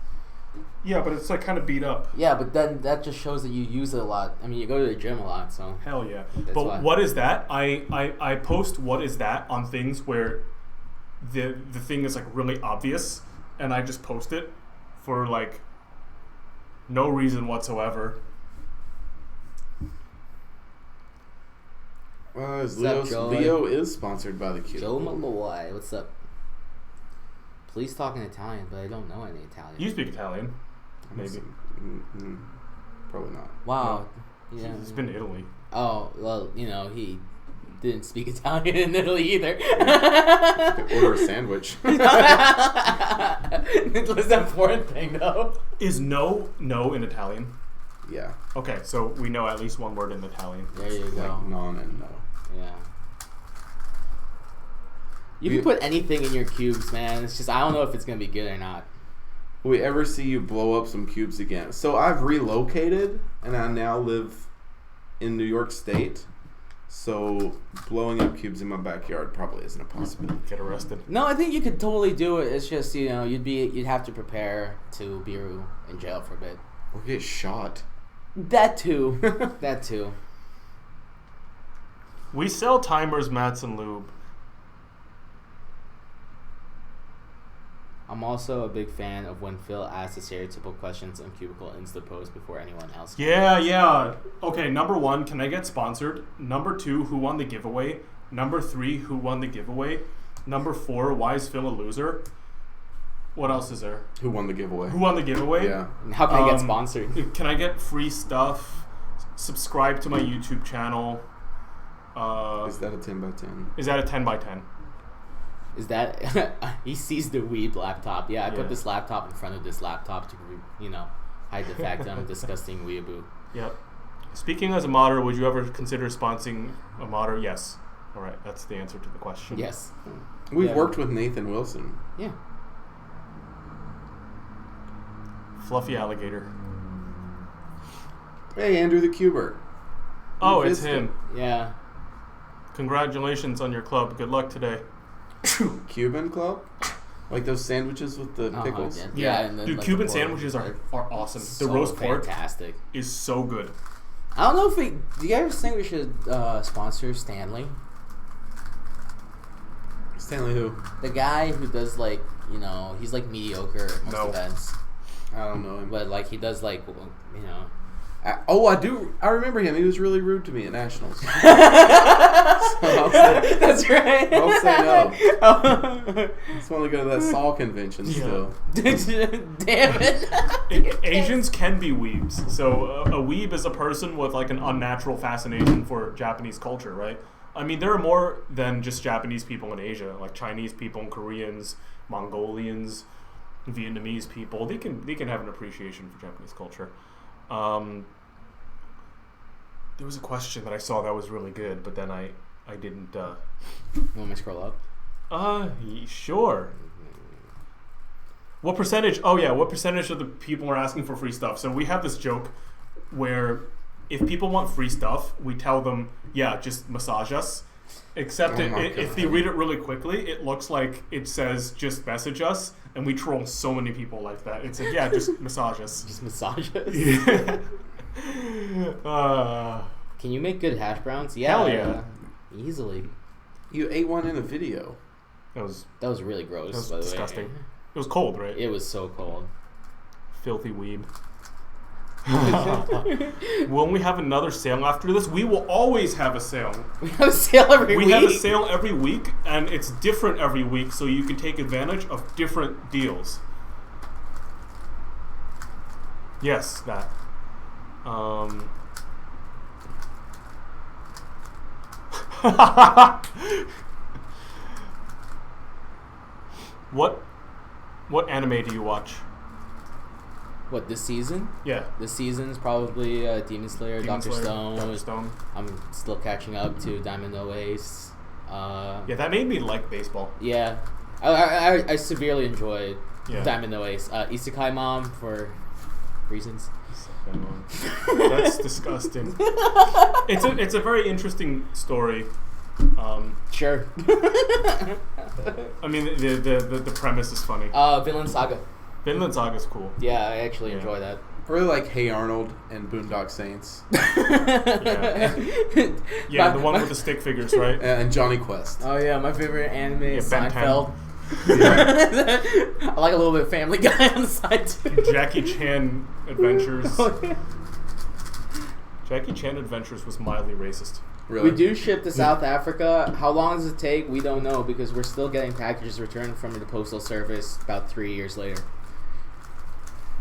C: Yeah, but it's kind of beat up.
E: Yeah, but then that just shows that you use it a lot. I mean, you go to the gym a lot, so.
C: Hell yeah.
E: That's
C: But
E: why.
C: what is that? I post what is that on things where the thing is really obvious, and I just post it for no reason whatsoever.
D: Leo is sponsored by the
E: Joe
D: Cubicle.
E: Malloy, what's up? Please talk in Italian, but I don't know any Italian.
C: You speak Italian, maybe.
D: Probably not.
E: Wow. Yeah.
C: He's been to Italy.
E: Oh, well, he didn't speak Italian in Italy either.
D: Order a sandwich.
E: That's an important thing, though.
C: Is no in Italian?
D: Yeah.
C: Okay, so we know at least one word in Italian.
E: There you go.
D: Like non and no.
E: Yeah. You can put anything in your cubes, man. It's just, I don't know if it's going to be good or not.
D: Will we ever see you blow up some cubes again? So I've relocated, and I now live in New York State. So blowing up cubes in my backyard probably isn't a possibility.
C: Get arrested.
E: No, I think you could totally do it. It's just, you'd have to prepare to be in jail for a bit.
D: Or get shot.
E: That too. That too.
C: We sell timers, mats, and lube.
E: I'm also a big fan of when Phil asks the stereotypical questions on Cubicle Insta post before anyone else.
C: Yeah. Okay, number 1, can I get sponsored? Number 2, who won the giveaway? Number 3, who won the giveaway? Number 4, why is Phil a loser? What else is there?
D: Who won the giveaway?
C: Who won the giveaway?
D: Yeah.
E: How can I get sponsored?
C: Can I get free stuff? Subscribe to my YouTube channel.
D: Is that a 10 by 10?
C: Is that a 10 by 10?
E: Is that he sees the Weeb laptop? Yeah, I put this laptop in front of this laptop to hide the fact that I'm a disgusting weeaboo.
C: Yep. Speaking as a modder, would you ever consider sponsoring a modder? Yes. All right, that's the answer to the question.
E: Yes.
D: We've worked with Nathan Wilson.
E: Yeah.
C: Fluffy alligator.
D: Hey, Andrew the Cuber.
C: Oh, it's him.
E: Yeah.
C: Congratulations on your club. Good luck today.
D: Cuban Club? Like those sandwiches with the pickles?
E: Yeah. And then,
C: dude,
E: like,
C: Cuban
E: the
C: sandwiches are awesome.
E: So
C: the roast pork
E: fantastic.
C: is so good.
E: I don't know if do you guys think we should sponsor Stanley?
D: Stanley who?
E: The guy who does he's like mediocre at most events.
D: I don't know him.
E: But he does
D: I do. I remember him. He was really rude to me at Nationals. So
E: That's right.
D: I'll say no. I just want to go to that Saul convention still.
E: Damn it.
C: Asians can be weebs. So a weeb is a person with an unnatural fascination for Japanese culture, right? I mean, there are more than just Japanese people in Asia, like Chinese people, Koreans, Mongolians, Vietnamese people. They can have an appreciation for Japanese culture. There was a question that I saw that was really good, but then I didn't.
E: You want me to scroll up?
C: Sure. What percentage? Oh yeah, what percentage of the people are asking for free stuff? So we have this joke where if people want free stuff, we tell them, yeah, just massage us. Except if they read it really quickly, it looks like it says just message us, and we troll so many people like that. It's like, yeah, just massage us.
E: Just massage us?
C: Yeah.
E: Can you make good hash browns? Yeah.
C: Hell yeah.
E: Easily.
D: You ate one in a video.
C: That was
E: really gross,
C: that was
E: by the
C: disgusting.
E: way.
C: It was cold, right?
E: It was so cold.
C: Filthy weeb. When we have another sale after this, we will always have a sale.
E: We have a sale every week?
C: We have a sale every week, and it's different every week, so you can take advantage of different deals. Yes, that. What anime do you watch?
E: What, this season?
C: Yeah.
E: This season's probably Demon Slayer, Dr. Stone. I'm still catching up to Diamond No Ace.
C: Yeah, that made me like baseball.
E: Yeah. I severely enjoyed
C: Yeah.
E: Diamond No Ace. Isekai Mom for reasons.
C: That's disgusting. It's a very interesting story.
E: Sure.
C: I mean, the premise is funny.
E: Vinland Saga.
C: Vinland Saga's cool.
E: Yeah, I actually enjoy that.
D: I really like Hey Arnold and Boondock Saints.
C: Yeah, the one with the stick figures, right?
D: And Johnny Quest.
E: Oh yeah, my favorite anime is
C: Ben 10.
E: Seinfeld.
D: Yeah.
E: I like a little bit of Family Guy on the side too.
C: Jackie Chan Adventures. Jackie Chan Adventures was mildly racist.
D: Really?
A: We do ship to South Africa. How long does it take? We don't know because we're still getting packages returned from the postal service about 3 years later.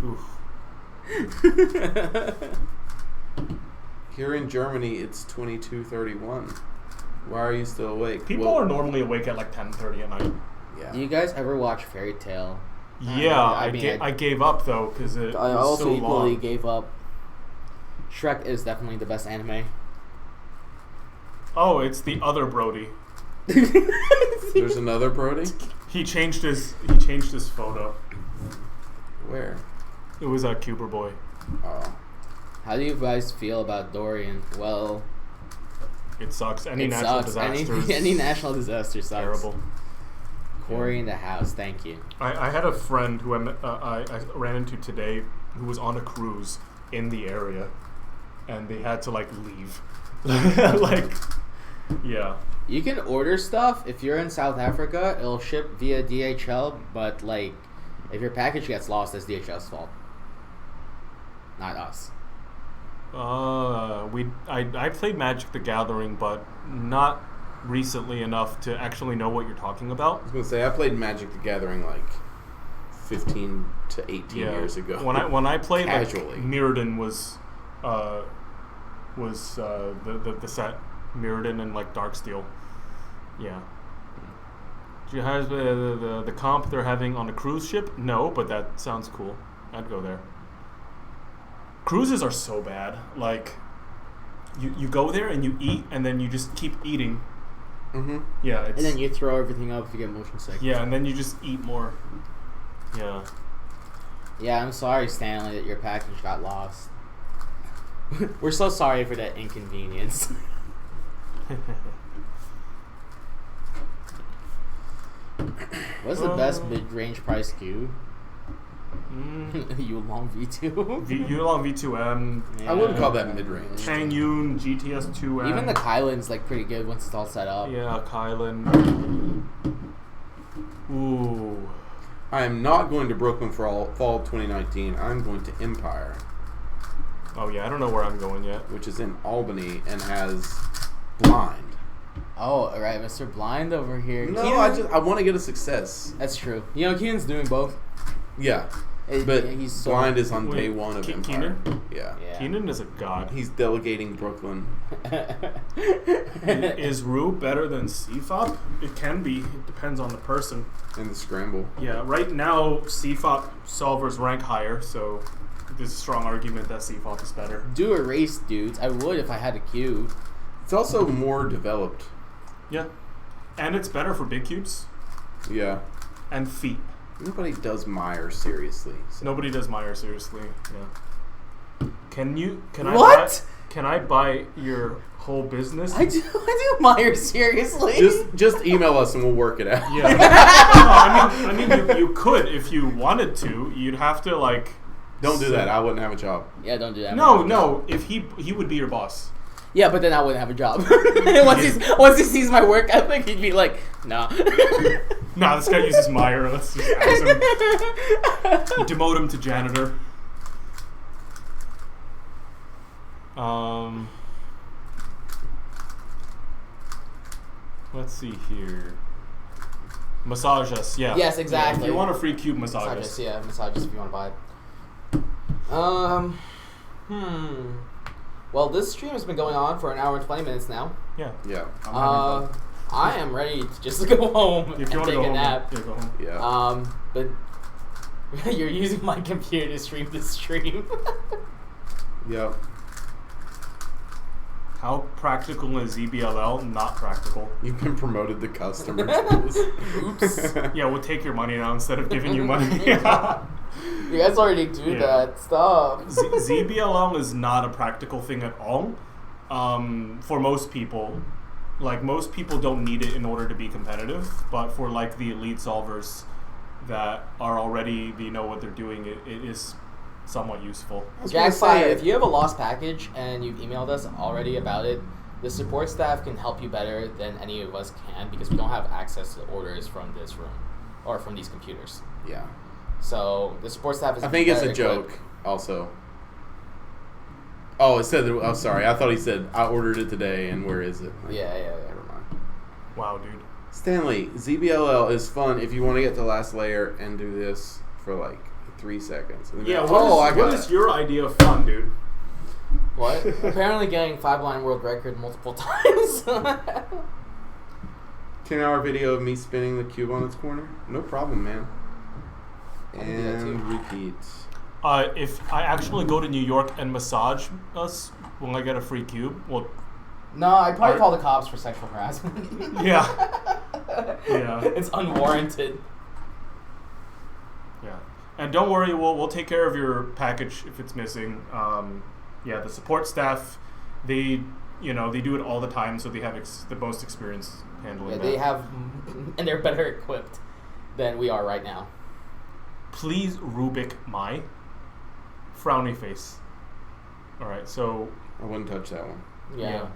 C: Oof.
D: Here in Germany, it's 22:31. Why are you still awake?
C: People are normally awake at like 10:30 at night.
D: Yeah.
A: Do you guys ever watch Fairy Tale?
C: Yeah,
A: I
C: I gave up though because it
A: I
C: was
A: also
C: so
A: equally
C: long.
A: gave up. Shrek is definitely the best anime.
C: Oh, it's the other Brody.
D: There's another Brody?
C: He changed his photo.
D: Where?
C: It was a Cuber boy.
D: Oh.
A: How do you guys feel about Dorian? Well,
C: It sucks. Any
A: it
C: natural
A: sucks.
C: disasters.
A: Any national disaster sucks.
C: terrible.
A: Corey in the house. Thank you.
C: I had a friend who I ran into today who was on a cruise in the area, and they had to like leave. Like, yeah.
A: You can order stuff if you're in South Africa. It'll ship via DHL, but like, if your package gets lost, that's DHL's fault, not us.
C: I played Magic the Gathering, but not recently enough to actually know what you're talking about.
D: I was going to say, I played Magic the Gathering like 15 to 18 years ago.
C: When I played,
D: Casually.
C: like, Mirrodin was the set Mirrodin and like Darksteel. Yeah. Do you have the comp they're having on a cruise ship? No, but that sounds cool. I'd go there. Cruises are so bad. Like, you go there and you eat, and then you just keep eating.
D: Mm-hmm.
C: Yeah, it's,
A: And then you throw everything up if you get motion sick.
C: yeah, and then you just eat more. Yeah.
A: Yeah, I'm sorry, Stanley, that your package got lost. We're so sorry for that inconvenience. What's the best mid-range price cube? Yulong V2.
C: Yulong V2M.
D: I wouldn't call that mid-range.
C: Changyun GTS 2M.
A: Even the Kylan's like pretty good once it's all set up.
C: Yeah, Kylan. Ooh.
D: I am not going to Brooklyn for fall of 2019. I'm going to Empire,
C: Oh yeah, I don't know where I'm going yet.
D: which is in Albany and has Blind.
A: Oh, alright, Mr. Blind over here.
D: No,
A: Keenan-
D: I want to get a success.
A: That's true. You know, Keenan's doing both.
D: Yeah, but
A: he's so
D: Blind is on
C: Wait,
D: day one of Empire.
C: Keenan?
D: Yeah.
A: Yeah.
C: Keenan is a god.
D: He's delegating Brooklyn.
C: Is Rue better than CFOP? It can be. It depends on the person.
D: And the scramble.
C: Yeah, right now CFOP solvers rank higher, so there's a strong argument that CFOP is better.
A: Do a race, dudes. I would if I had a cube.
D: It's also more developed.
C: Yeah. And it's better for big cubes
D: Yeah.
C: and feet.
D: Nobody does Meyer seriously. So.
C: Nobody does Meyer seriously. Yeah. Can
A: What?
C: Can I buy your whole business?
A: I do Meyer seriously.
D: Just email us and we'll work it out.
C: Yeah. No, I mean, you could if you wanted to. You'd have to like.
D: Don't do that. I wouldn't have a job.
A: Yeah, don't do that.
C: No. If he would be your boss.
A: Yeah, but then I wouldn't have a job. once he sees my work ethic, he'd be like, nah.
C: Nah, this guy uses Meyer. Let's just ask him. Demote him to janitor. Let's see here. Massage us, yeah.
A: Yes, exactly.
C: Yeah, if you want a free cube, massage us.
A: Massage us if you want to buy it. Well, this stream has been going on for an hour and 20 minutes now.
C: Yeah.
D: Yeah.
C: I'm having fun.
A: I am ready to just go home
C: If you
A: and
C: want to
A: take
C: go
A: a
C: home,
A: nap.
C: yeah, go home.
D: Yeah.
A: But you're using my computer to stream this stream.
D: Yep.
C: How practical is ZBLL? Not practical.
D: You've been promoted to customer.
A: Oops.
C: Yeah, we'll take your money now instead of giving you money.
A: You guys already do that. Stop.
C: ZBLL is not a practical thing at all. For most people, like most people don't need it in order to be competitive, but for like the elite solvers that are already, they know what they're doing, it is somewhat useful.
A: Jackpot, if you have a lost package and you've emailed us already about it, the support staff can help you better than any of us can because we don't have access to orders from this room or from these computers.
D: Yeah.
A: So the support staff is.
D: I think it's a
A: better
D: joke,
A: equipped.
D: also. Oh, it said. Oh, sorry. I thought he said I ordered it today, and where is it? Like,
E: Yeah.
D: Never mind.
C: Wow, dude.
D: Stanley, ZBLL is fun if you want to get to last layer and do this for like 3 seconds. And then
C: Yeah,
D: be like,
C: what is your idea of fun, dude?
E: What? Apparently getting 5-line world record multiple times.
D: 10-hour video of me spinning the cube on its corner? No problem, man.
E: I can do that too.
D: And repeat.
C: If I actually go to New York and massage us, will I get a free cube? Well,
E: No, I'd probably call the cops for sexual harassment.
C: yeah. Yeah.
E: It's unwarranted.
C: Yeah. And don't worry, we'll take care of your package if it's missing. Yeah, the support staff, they do it all the time, so they have the most experience handling that.
E: They have, and they're better equipped than we are right now.
C: Please Rubik my frowny face. All right, so
D: I wouldn't touch that one.
E: Yeah.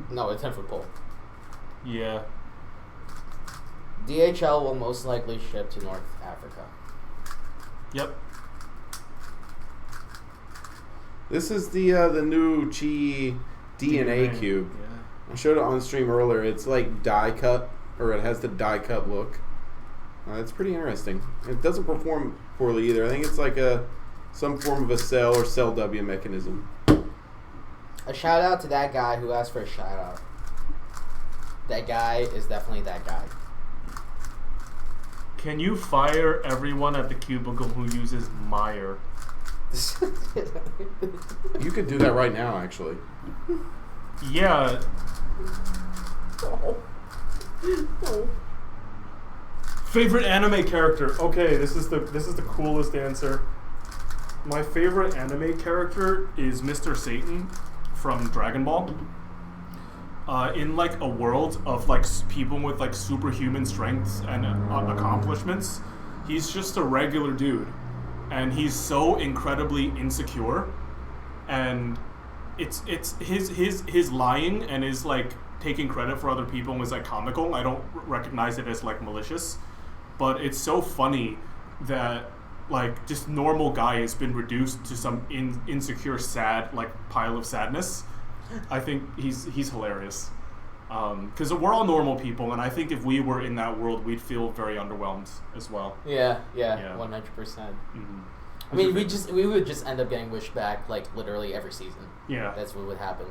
E: No, it's 10-foot pole.
C: yeah.
E: DHL will most likely ship to North Africa.
C: Yep.
D: This is the new Chi DNA cube.
C: Yeah.
D: I showed it on stream earlier. It's like die cut, or it has the die cut look. It's pretty interesting. It doesn't perform poorly either. I think it's like some form of a cell or cell W mechanism.
E: A shout out to that guy who asked for a shout out. That guy is definitely that guy.
C: Can you fire everyone at the cubicle who uses Meyer?
D: You could do that right now, actually.
C: Yeah. Favorite anime character? Okay, this is the coolest answer. My favorite anime character is Mr. Satan from Dragon Ball. In like a world of like people with like superhuman strengths and accomplishments, he's just a regular dude, and he's so incredibly insecure, and it's his lying and his like taking credit for other people was like comical. I don't recognize it as like malicious, but it's so funny that like just normal guy has been reduced to some insecure sad like pile of sadness. I think he's hilarious, because we're all normal people, and I think if we were in that world, we'd feel very underwhelmed as well.
E: Yeah,
C: Yeah.
E: 100%.
C: Mm-hmm.
E: I mean, we would just end up getting wished back like literally every season.
C: Yeah.
E: That's what would happen.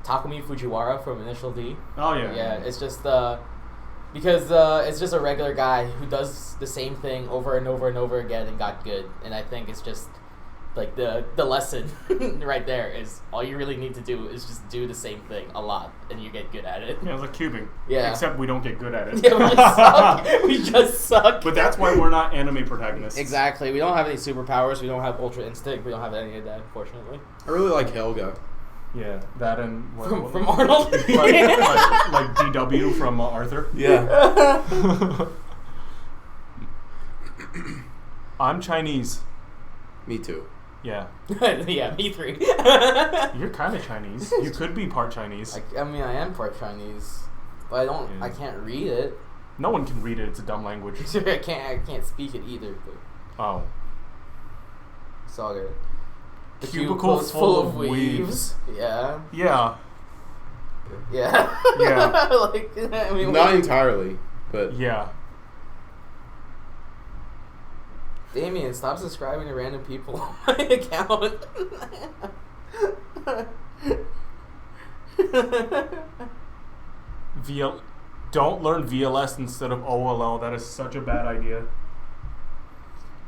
E: Takumi Fujiwara from Initial D.
C: Oh yeah.
E: Yeah, it's just because it's just a regular guy who does the same thing over and over and over again and got good. And I think it's just like the lesson right there is all you really need to do is just do the same thing a lot and you get good at it.
C: Yeah, it's like cubing.
E: Yeah.
C: Except we don't get good at it.
E: Yeah, we suck. We just suck.
C: But that's why we're not anime protagonists.
E: Exactly. We don't have any superpowers. We don't have Ultra Instinct. We don't have any of that, unfortunately.
D: I really like Helga.
C: Yeah, that and
E: From Arnold.
C: like DW from Arthur.
D: Yeah.
C: I'm Chinese.
D: Me too.
C: Yeah.
E: Yeah, me three.
C: You're kind of Chinese. You could be part Chinese.
E: I mean, I am part Chinese, but I don't.
C: Yeah.
E: I can't read it.
C: No one can read it. It's a dumb language.
E: I can't speak it either. But
C: Oh.
E: it's all good. The
C: Cubicle
E: cubicle's
C: full of weaves.
E: Yeah.
C: Yeah.
E: Yeah.
C: Yeah.
E: Like, I mean,
D: Not entirely, but
C: Yeah.
E: Damian, stop subscribing to random people on my account.
C: Don't learn VLS instead of OLL. That is such a bad idea.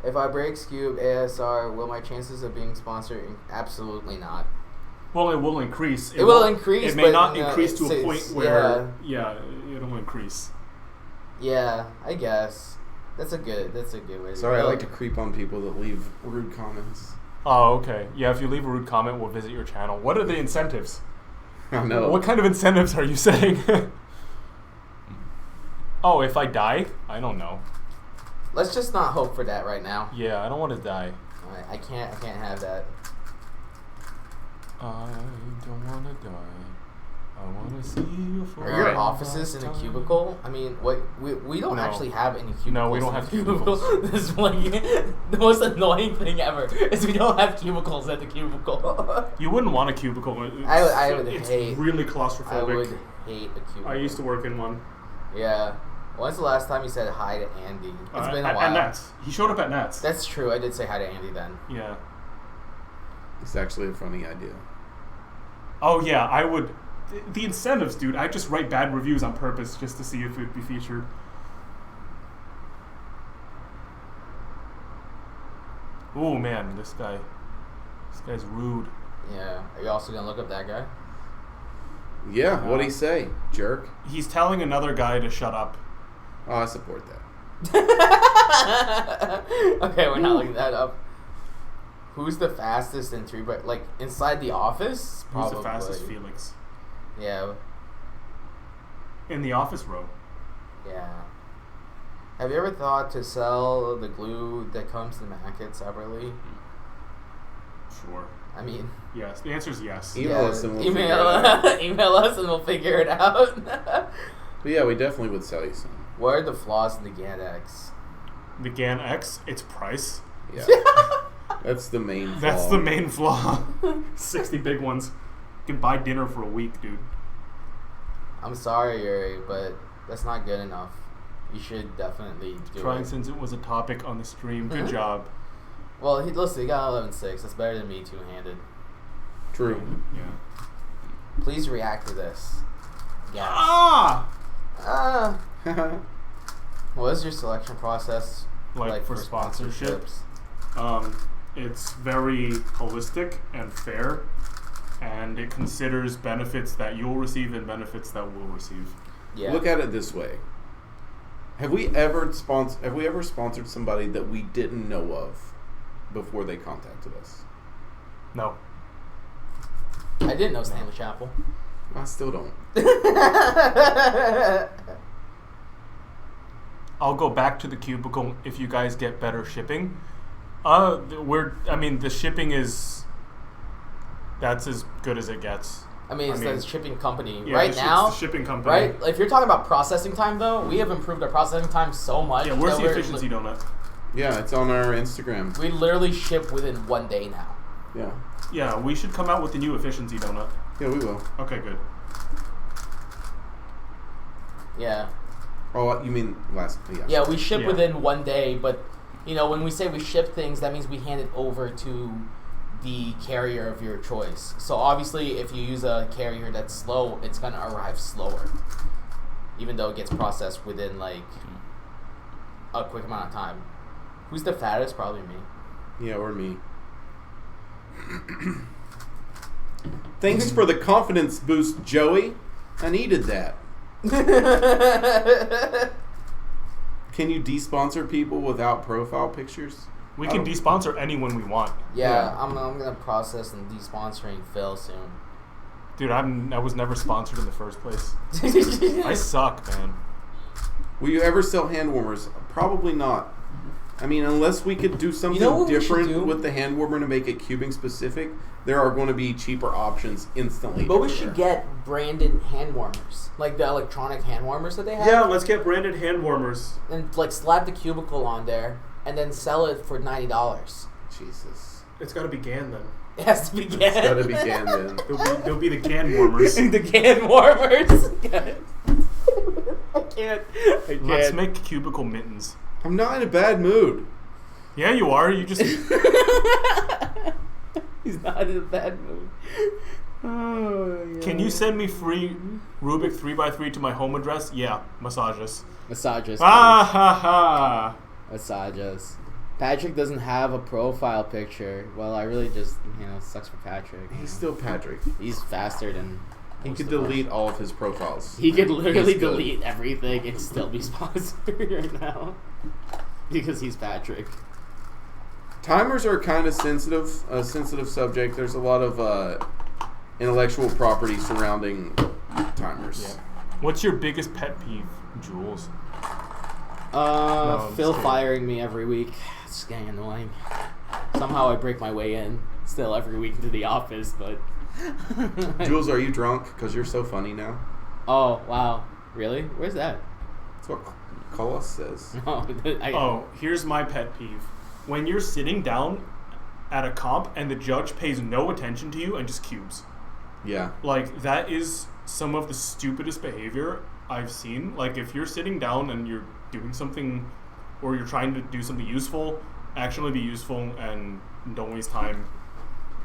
E: If I break Cube ASR, will my chances of being sponsored? Absolutely not.
C: Well, it will increase.
E: It will increase.
C: It may
E: but,
C: not
E: no,
C: increase to a
E: it's-
C: point where it'll increase.
E: Yeah, I guess. That's a good way to
D: sorry, I
E: go.
D: like to creep on people that leave rude comments.
C: Oh, okay. Yeah, if you leave a rude comment, we'll visit your channel. What are the incentives?
D: I know.
C: What kind of incentives are you saying? Oh, if I die? I don't know.
E: Let's just not hope for that right now.
C: Yeah, I don't want to die.
E: I can't have that.
C: I don't want to die. I wanna see you for
E: Are your
D: Right.
E: offices in a cubicle? I mean, what we don't
C: No.
E: actually have any cubicles.
C: No, we don't
E: in
C: have
E: the cubicle.
C: cubicles.
E: This is like the most annoying thing ever is we don't have cubicles at the cubicle.
C: You wouldn't want a cubicle.
E: I would
C: It's
E: hate-
C: really
E: I
C: claustrophobic.
E: would hate a cubicle.
C: I used to work in one.
E: Yeah. When's the last time you said hi to Andy? It's been a
C: at
E: while.
C: Nats. He showed up at Nats.
E: That's true. I did say hi to Andy then.
C: Yeah.
D: It's actually a funny idea.
C: Oh yeah, I would. The incentives, dude. I just write bad reviews on purpose just to see if it'd be featured. Oh man, this guy's rude.
E: Yeah. Are you also gonna look up that guy?
D: Yeah, what'd he say, jerk?
C: He's telling another guy to shut up.
D: Oh, I support that.
E: Okay, we're not looking that up. Who's the fastest in 3 by like inside the office?
C: Who's
E: Probably.
C: the fastest, Felix?
E: Yeah.
C: In the office row.
E: Yeah. Have you ever thought to sell the glue that comes to Mackett separately?
C: Sure.
E: I mean,
C: Yes. The answer is yes.
D: Email us and we'll figure it
E: email,
D: out.
E: email us and we'll figure it out.
D: But yeah, we definitely would sell you some.
E: What are the flaws in the GAN-X?
C: The GAN X, its price.
D: Yeah. That's the main flaw.
C: That's the main flaw. 60 big ones. You can buy dinner for a week, dude.
E: I'm sorry, Yuri, but that's not good enough. You should definitely do
C: Trying
E: it.
C: since it was a topic on the stream. Good
E: Mhm.
C: job.
E: Well, listen, he got 11.6. That's better than me two-handed.
D: True.
C: Yeah.
E: Please react to this. Yes.
C: Ah!
E: What is your selection process
C: Like for sponsorship? It's very holistic and fair, and it considers benefits that you'll receive and benefits that we'll receive.
E: Yeah.
D: Look at it this way. Have we ever sponsored somebody that we didn't know of before they contacted us?
C: No.
E: I didn't know Stanley Chapel.
D: I still don't.
C: I'll go back to the cubicle if you guys get better shipping. The shipping is, that's as good as it gets.
E: I mean, it's the shipping company.
C: Yeah,
E: Right
C: it's
E: now,
C: the shipping company.
E: right? If you're talking about processing time, though, we have improved our processing time so much.
C: Yeah, where's
E: that
C: the
E: we're
C: efficiency donut?
D: Yeah, it's on our Instagram.
E: We literally ship within 1 day now.
D: Yeah.
C: Yeah, we should come out with the new efficiency donut.
D: Yeah, we will.
C: Okay, good.
E: Yeah.
D: Oh, you mean last? Yeah.
E: Yeah, we ship
C: Yeah.
E: within 1 day, but, you know, when we say we ship things, that means we hand it over to the carrier of your choice. So obviously, if you use a carrier that's slow, it's going to arrive slower. Even though it gets processed within, like, a quick amount of time. Who's the fattest? Probably me.
D: Yeah, or me. Thanks for the confidence boost, Joey. I needed that. Can you de-sponsor people without profile pictures?
C: We can de-sponsor anyone we want.
E: Yeah, I'm gonna process and de-sponsoring Phil soon.
C: Dude, I was never sponsored in the first place. I suck, man.
D: Will you ever sell hand warmers? Probably not. I mean, unless we could do something
E: what we should do?
D: different with the hand warmer to make it cubing specific, there are going to be cheaper options instantly.
E: But we
D: everywhere.
E: should get branded hand warmers, like the electronic hand warmers that they have.
C: Yeah, let's get branded hand warmers.
E: And like slap the cubicle on there, and then sell it for $90.
D: Jesus.
C: It's got to be GAN then.
E: It has to be GAN.
D: It's got to be GAN then.
C: There'll be the GAN warmers.
E: The GAN warmers. I can't.
C: Let's make cubicle mittens.
D: I'm not in a bad mood.
C: Yeah, you are. You just
E: He's not in a bad mood. Oh, yeah.
C: Can you send me free Rubik 3x3 to my home address? Yeah, massages.
E: Massages.
C: Ah ha ha.
E: Massages. Patrick doesn't have a profile picture. Well, I really just, sucks for Patrick.
D: He's still Patrick.
E: He's faster than.
D: He
E: most
D: could
E: of us.
D: delete all of his profiles.
E: He could literally
D: He's good.
E: delete everything and still be sponsored right now. Because he's Patrick.
D: Timers are kind of a sensitive subject. There's a lot of intellectual property surrounding timers.
C: Yeah. What's your biggest pet peeve, Jules?
E: Phil
C: just kidding.
E: firing me every week. It's getting annoying. Somehow I break my way in still every week into the office, but
D: Jules, are you drunk? Because you're so funny now.
E: Oh, wow. Really? Where's that?
D: That's what Colas says.
C: Oh, here's my pet peeve. When you're sitting down at a comp and the judge pays no attention to you and just cubes.
D: Yeah.
C: Like, that is some of the stupidest behavior I've seen. Like, if you're sitting down and you're doing something or you're trying to do something useful, actually be useful and don't waste time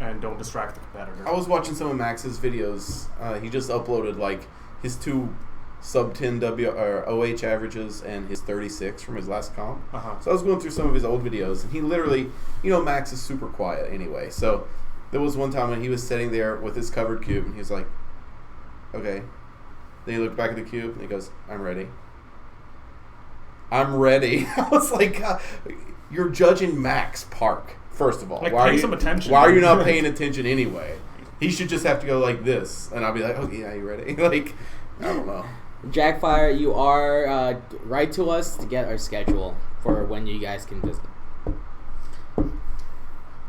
C: and don't distract the competitor.
D: I was watching some of Max's videos. He just uploaded like his 2 sub 10 OH averages and his 36 from his last comp. So I was going through some of his old videos, and he literally, Max is super quiet anyway. So there was one time when he was sitting there with his covered cube, and he was like, okay. Then he looked back at the cube, and he goes, I'm ready. I'm ready. I was like, you're judging Max Park, first of all.
C: Like,
D: why
C: pay some attention.
D: Why are you not paying attention anyway? He should just have to go like this, and I'll be like, okay, yeah, you ready? Like, I don't know.
E: Jackfire, you are write to us to get our schedule for when you guys can visit.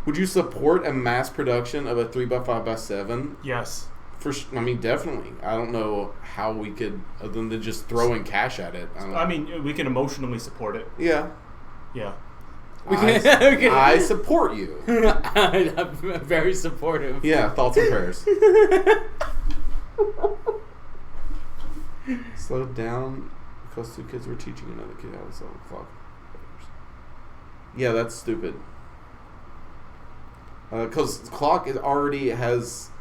D: Would you support a mass production of a 3x5x7?
C: Yes.
D: Definitely. I don't know how we could, other than just throwing cash at it.
C: I mean, we can emotionally support it.
D: Yeah.
C: Yeah.
D: I support you.
E: I'm very supportive.
D: Yeah, thoughts and prayers. Slowed down because 2 kids were teaching another kid how to sell the clock. Yeah, that's stupid. Because the clock already has...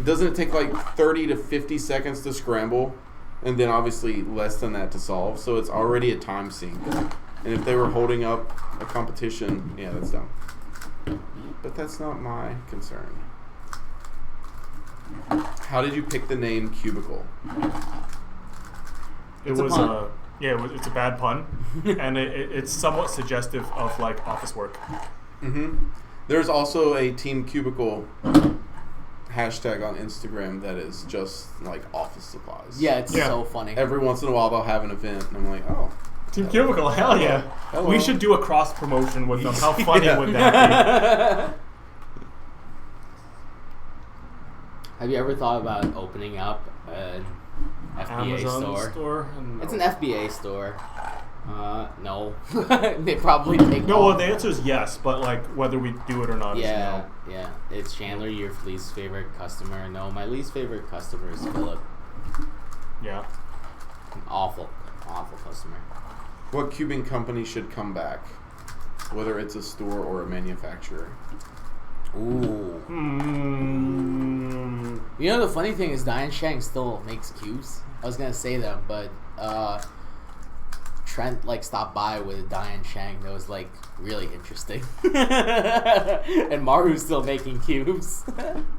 D: Doesn't it take like 30 to 50 seconds to scramble? And then obviously less than that to solve. So it's already a time sink. And if they were holding up a competition, yeah, that's dumb. But that's not my concern. How did you pick the name Cubicle?
C: It's a bad pun, and it's somewhat suggestive of like office work.
D: Mm-hmm. There's also a Team Cubicle hashtag on Instagram that is just like office supplies.
E: Yeah, it's so funny.
D: Every once in a while they'll have an event, and I'm like, oh.
C: Team Cubicle, hell yeah.
D: Hello.
C: We should do a cross promotion with them. How funny would that be?
E: Have you ever thought about opening up an FBA
C: Amazon
E: store?
C: No.
E: It's an FBA store. No. They probably take
C: No, well, the answer is yes, but like whether we do it or not is no.
E: Yeah. It's Chandler, your least favorite customer. No, my least favorite customer is Philip.
C: Yeah.
E: Awful customer.
D: What cubing company should come back? Whether it's a store or a manufacturer.
E: Ooh. You know, the funny thing is Diane Shang still makes cubes. I was gonna say them, but Trent stopped by with Diane Shang. That was really interesting. And Maru's still making cubes.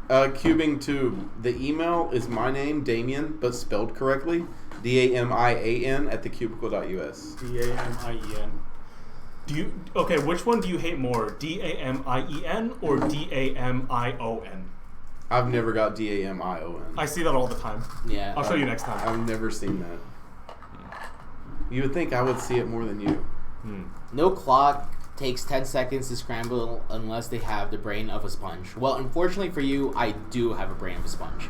D: Cubing tube. The email is my name, Damian, but spelled correctly. Damian at thecubicle.us.
C: Damien. Which one do you hate more? Damien or Damion?
D: I've never got Damion.
C: I see that all the time.
E: Yeah.
C: I'll show you next time.
D: I've never seen that. You would think I would see it more than you.
E: No clock takes 10 seconds to scramble unless they have the brain of a sponge. Well, unfortunately for you, I do have a brain of a sponge.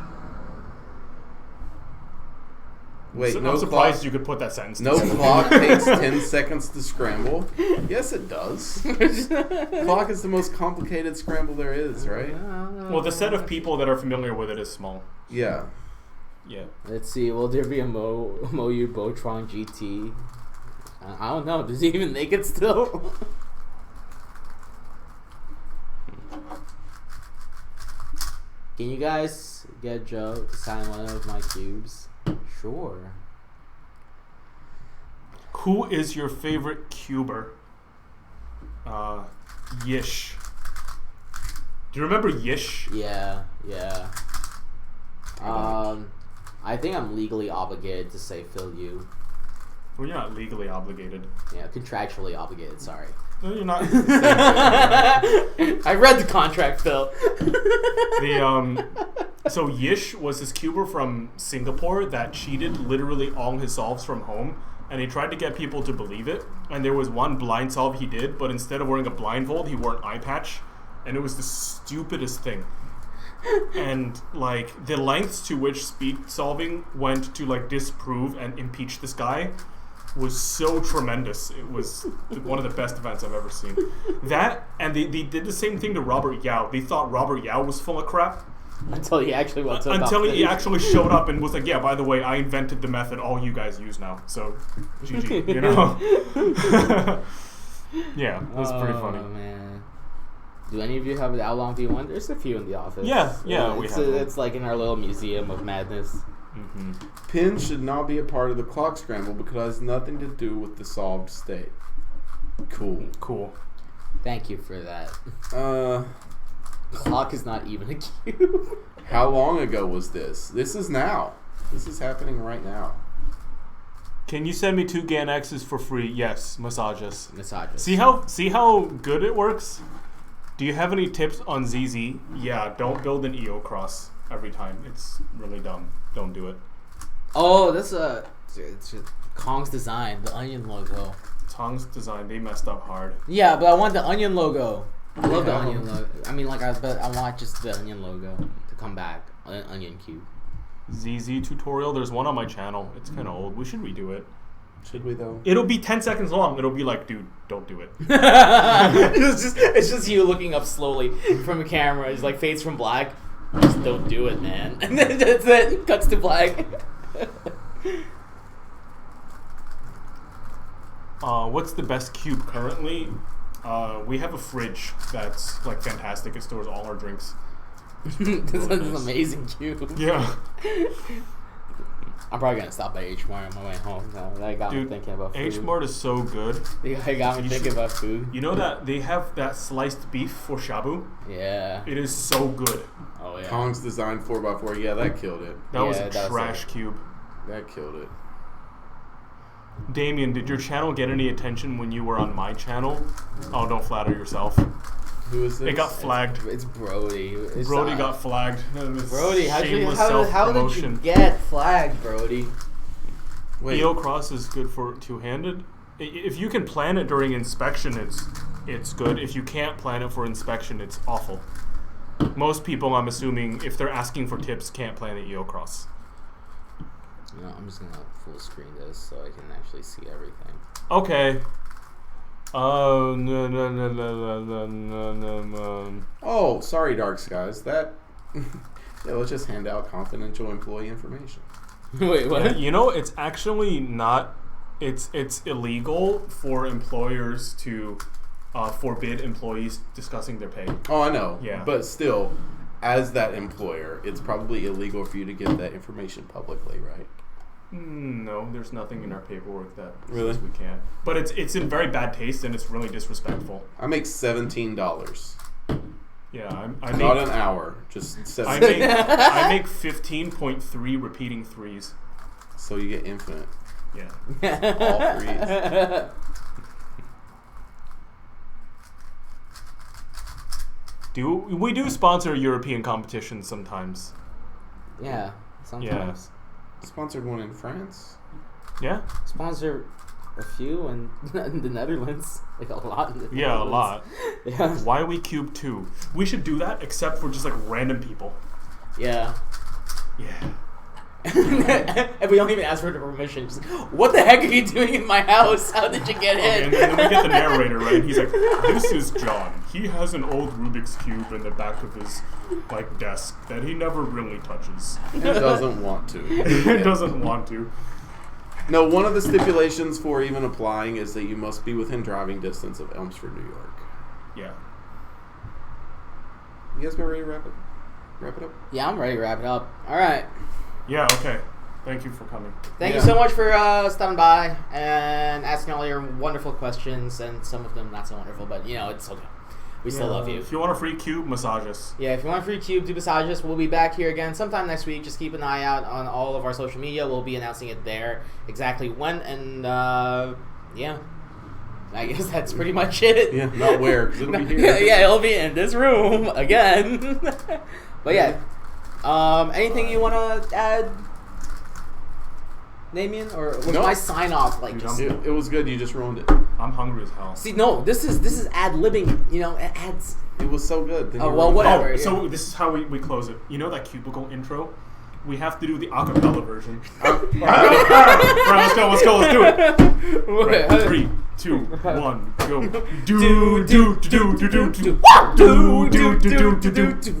D: Wait,
C: I'm surprised you could put that sentence.
D: No clock takes 10 seconds to scramble. Yes, it does. Clock is the most complicated scramble there is, right?
C: Well, the set of people that are familiar with it is small.
D: Yeah.
C: Yeah.
E: Let's see. Will there be a Moyu Botron GT? I don't know. Does he even make it still? Can you guys get Joe to sign one of my cubes? Sure.
C: Who is your favorite cuber? Yish. Do you remember Yish?
E: Yeah. I think I'm legally obligated to say Phil Yu.
C: Well, you're not legally obligated.
E: Yeah, contractually obligated, sorry.
C: No, you're not.
E: I read the contract, Phil.
C: So Yish was this cuber from Singapore that cheated literally all his solves from home, and he tried to get people to believe it. And there was one blind solve he did, but instead of wearing a blindfold, he wore an eye patch, and it was the stupidest thing. and like the lengths to which speed solving went to like disprove and impeach this guy was so tremendous. It was one of the best events I've ever seen. That, and they did the same thing to Robert Yao. They thought Robert Yao was full of crap.
E: Until he actually went to
C: Until he actually showed up and was like, yeah, by the way, I invented the method all you guys use now. So, GG, you know? Yeah, it was pretty funny.
E: Oh, man. Do any of you have an Outlong V1? There's a few in the office.
C: Yeah, we have them.
E: It's like in our little museum of madness.
C: Mm-hmm.
D: Pins should not be a part of the clock scramble because it has nothing to do with the solved state.
C: Cool.
E: Thank you for that. Clock is not even a cube.
D: How long ago was this? This is now. This is happening right now.
C: Can you send me 2 GAN X's for free? Yes, massages.
E: Massages.
C: See how good it works? Do you have any tips on ZZ? Yeah, don't build an EO cross every time. It's really dumb. Don't do it.
E: Oh, that's it's Kong's design, the onion logo.
C: Tong's design, they messed up hard.
E: Yeah, but I want the onion logo. I love the
D: Yeah.
E: onion logo. I mean, but I want just the onion logo to come back. An onion cube.
C: ZZ tutorial, there's one on my channel. It's kind of old. We should redo it.
D: Should we though?
C: It'll be 10 seconds long. It'll be like, dude, don't do it.
E: it's just you looking up slowly from a camera. It's like fades from black. Just don't do it, man. And then that's it. Cuts to black.
C: What's the best cube currently? We have a fridge that's like fantastic. It stores all our drinks.
E: This is
C: Really
E: an
C: nice.
E: amazing cube.
C: Yeah.
E: I'm probably gonna stop by H Mart on my way home. No, that got me
C: Dude,
E: thinking about food.
C: H Mart is so good.
E: It got me thinking about food.
C: You know that they have that sliced beef for shabu?
E: Yeah.
C: It is so good.
E: Oh yeah.
D: Kong's design 4x4. Yeah, that killed it.
C: That was
E: Yeah,
C: a
E: that was
C: trash cube.
D: That killed it.
C: Damian, did your channel get any attention when you were on my channel? Oh, don't flatter yourself.
D: Who is this?
C: It got flagged.
E: It's Brody. It's
C: Brody got flagged.
E: Brody, how did you
C: self-promotion.
E: get flagged, Brody?
D: Wait.
C: EO cross is good for two-handed. If you can plan it during inspection, it's good. If you can't plan it for inspection, it's awful. Most people, I'm assuming, if they're asking for tips, can't plan the EO cross.
E: No, I'm just gonna full screen this so I can actually see everything.
C: Okay. No.
D: Oh, sorry, Dark Skies. That. Yeah, let's just hand out confidential employee information.
E: Wait, what?
C: You know, it's actually not. It's illegal for employers to forbid employees discussing their pay.
D: Oh, I know.
C: Yeah.
D: But still, as that employer, it's probably illegal for you to get that information publicly, right?
C: No, there's nothing in our paperwork that
D: Really?
C: says we can't. But it's in very bad taste and it's really disrespectful.
D: I make $17.
C: Yeah, I
D: Not
C: make
D: an hour, just
C: I
D: 17.
C: make 15.3 repeating threes.
D: So you get infinite.
C: Yeah.
D: All threes.
C: We do sponsor European competitions sometimes.
E: Yeah, sometimes.
D: Sponsored one in France.
C: Yeah?
E: Sponsor a few in the Netherlands. Like a lot in the
C: Yeah, a
E: Netherlands.
C: lot.
E: Yeah.
C: Why we Cube 2? We should do that except for just like random people.
E: Yeah.
C: Yeah.
E: And we don't even ask for the permission. Just, what the heck are you doing in my house? How did you get
C: Okay,
E: in?
C: and then we get the narrator, right? He's like, this is John. He has an old Rubik's Cube in the back of his like desk that he never really touches.
D: And doesn't want to.
C: He doesn't want to.
D: No, one of the stipulations for even applying is that you must be within driving distance of Elmsford, New York.
C: Yeah.
D: You guys been ready to wrap it up?
E: Yeah, I'm ready to wrap it up. All right.
C: Yeah, okay. Thank you for coming.
E: Thank
D: Yeah.
E: you so much for stopping by and asking all your wonderful questions, and some of them not so wonderful, but you know, it's okay. We still love you.
C: If you want a free cube, massage us.
E: Yeah, if you want a free cube, do massage us. We'll be back here again sometime next week. Just keep an eye out on all of our social media. We'll be announcing it there exactly when, and yeah. I guess that's pretty much it.
D: Yeah, not where, 'cause it'll be here.
E: Yeah, it'll be in this room again. But yeah. Anything you want to add, Damian? Or was
D: No.
E: my sign off like
C: Dude,
E: just...
D: It was good. You just ruined it.
C: I'm hungry as hell.
A: See, no, this is ad-libbing. You know, it adds.
D: It was so good. Then
A: Oh,
D: you
A: well,
D: ruined it.
A: whatever. yeah.
C: So this is how we close it. You know that Cubicle intro? We have to do the acapella version. Alright, let's go, let's do it. Right, 3, 2, 1, go. Do do do do do do do do do do do do do.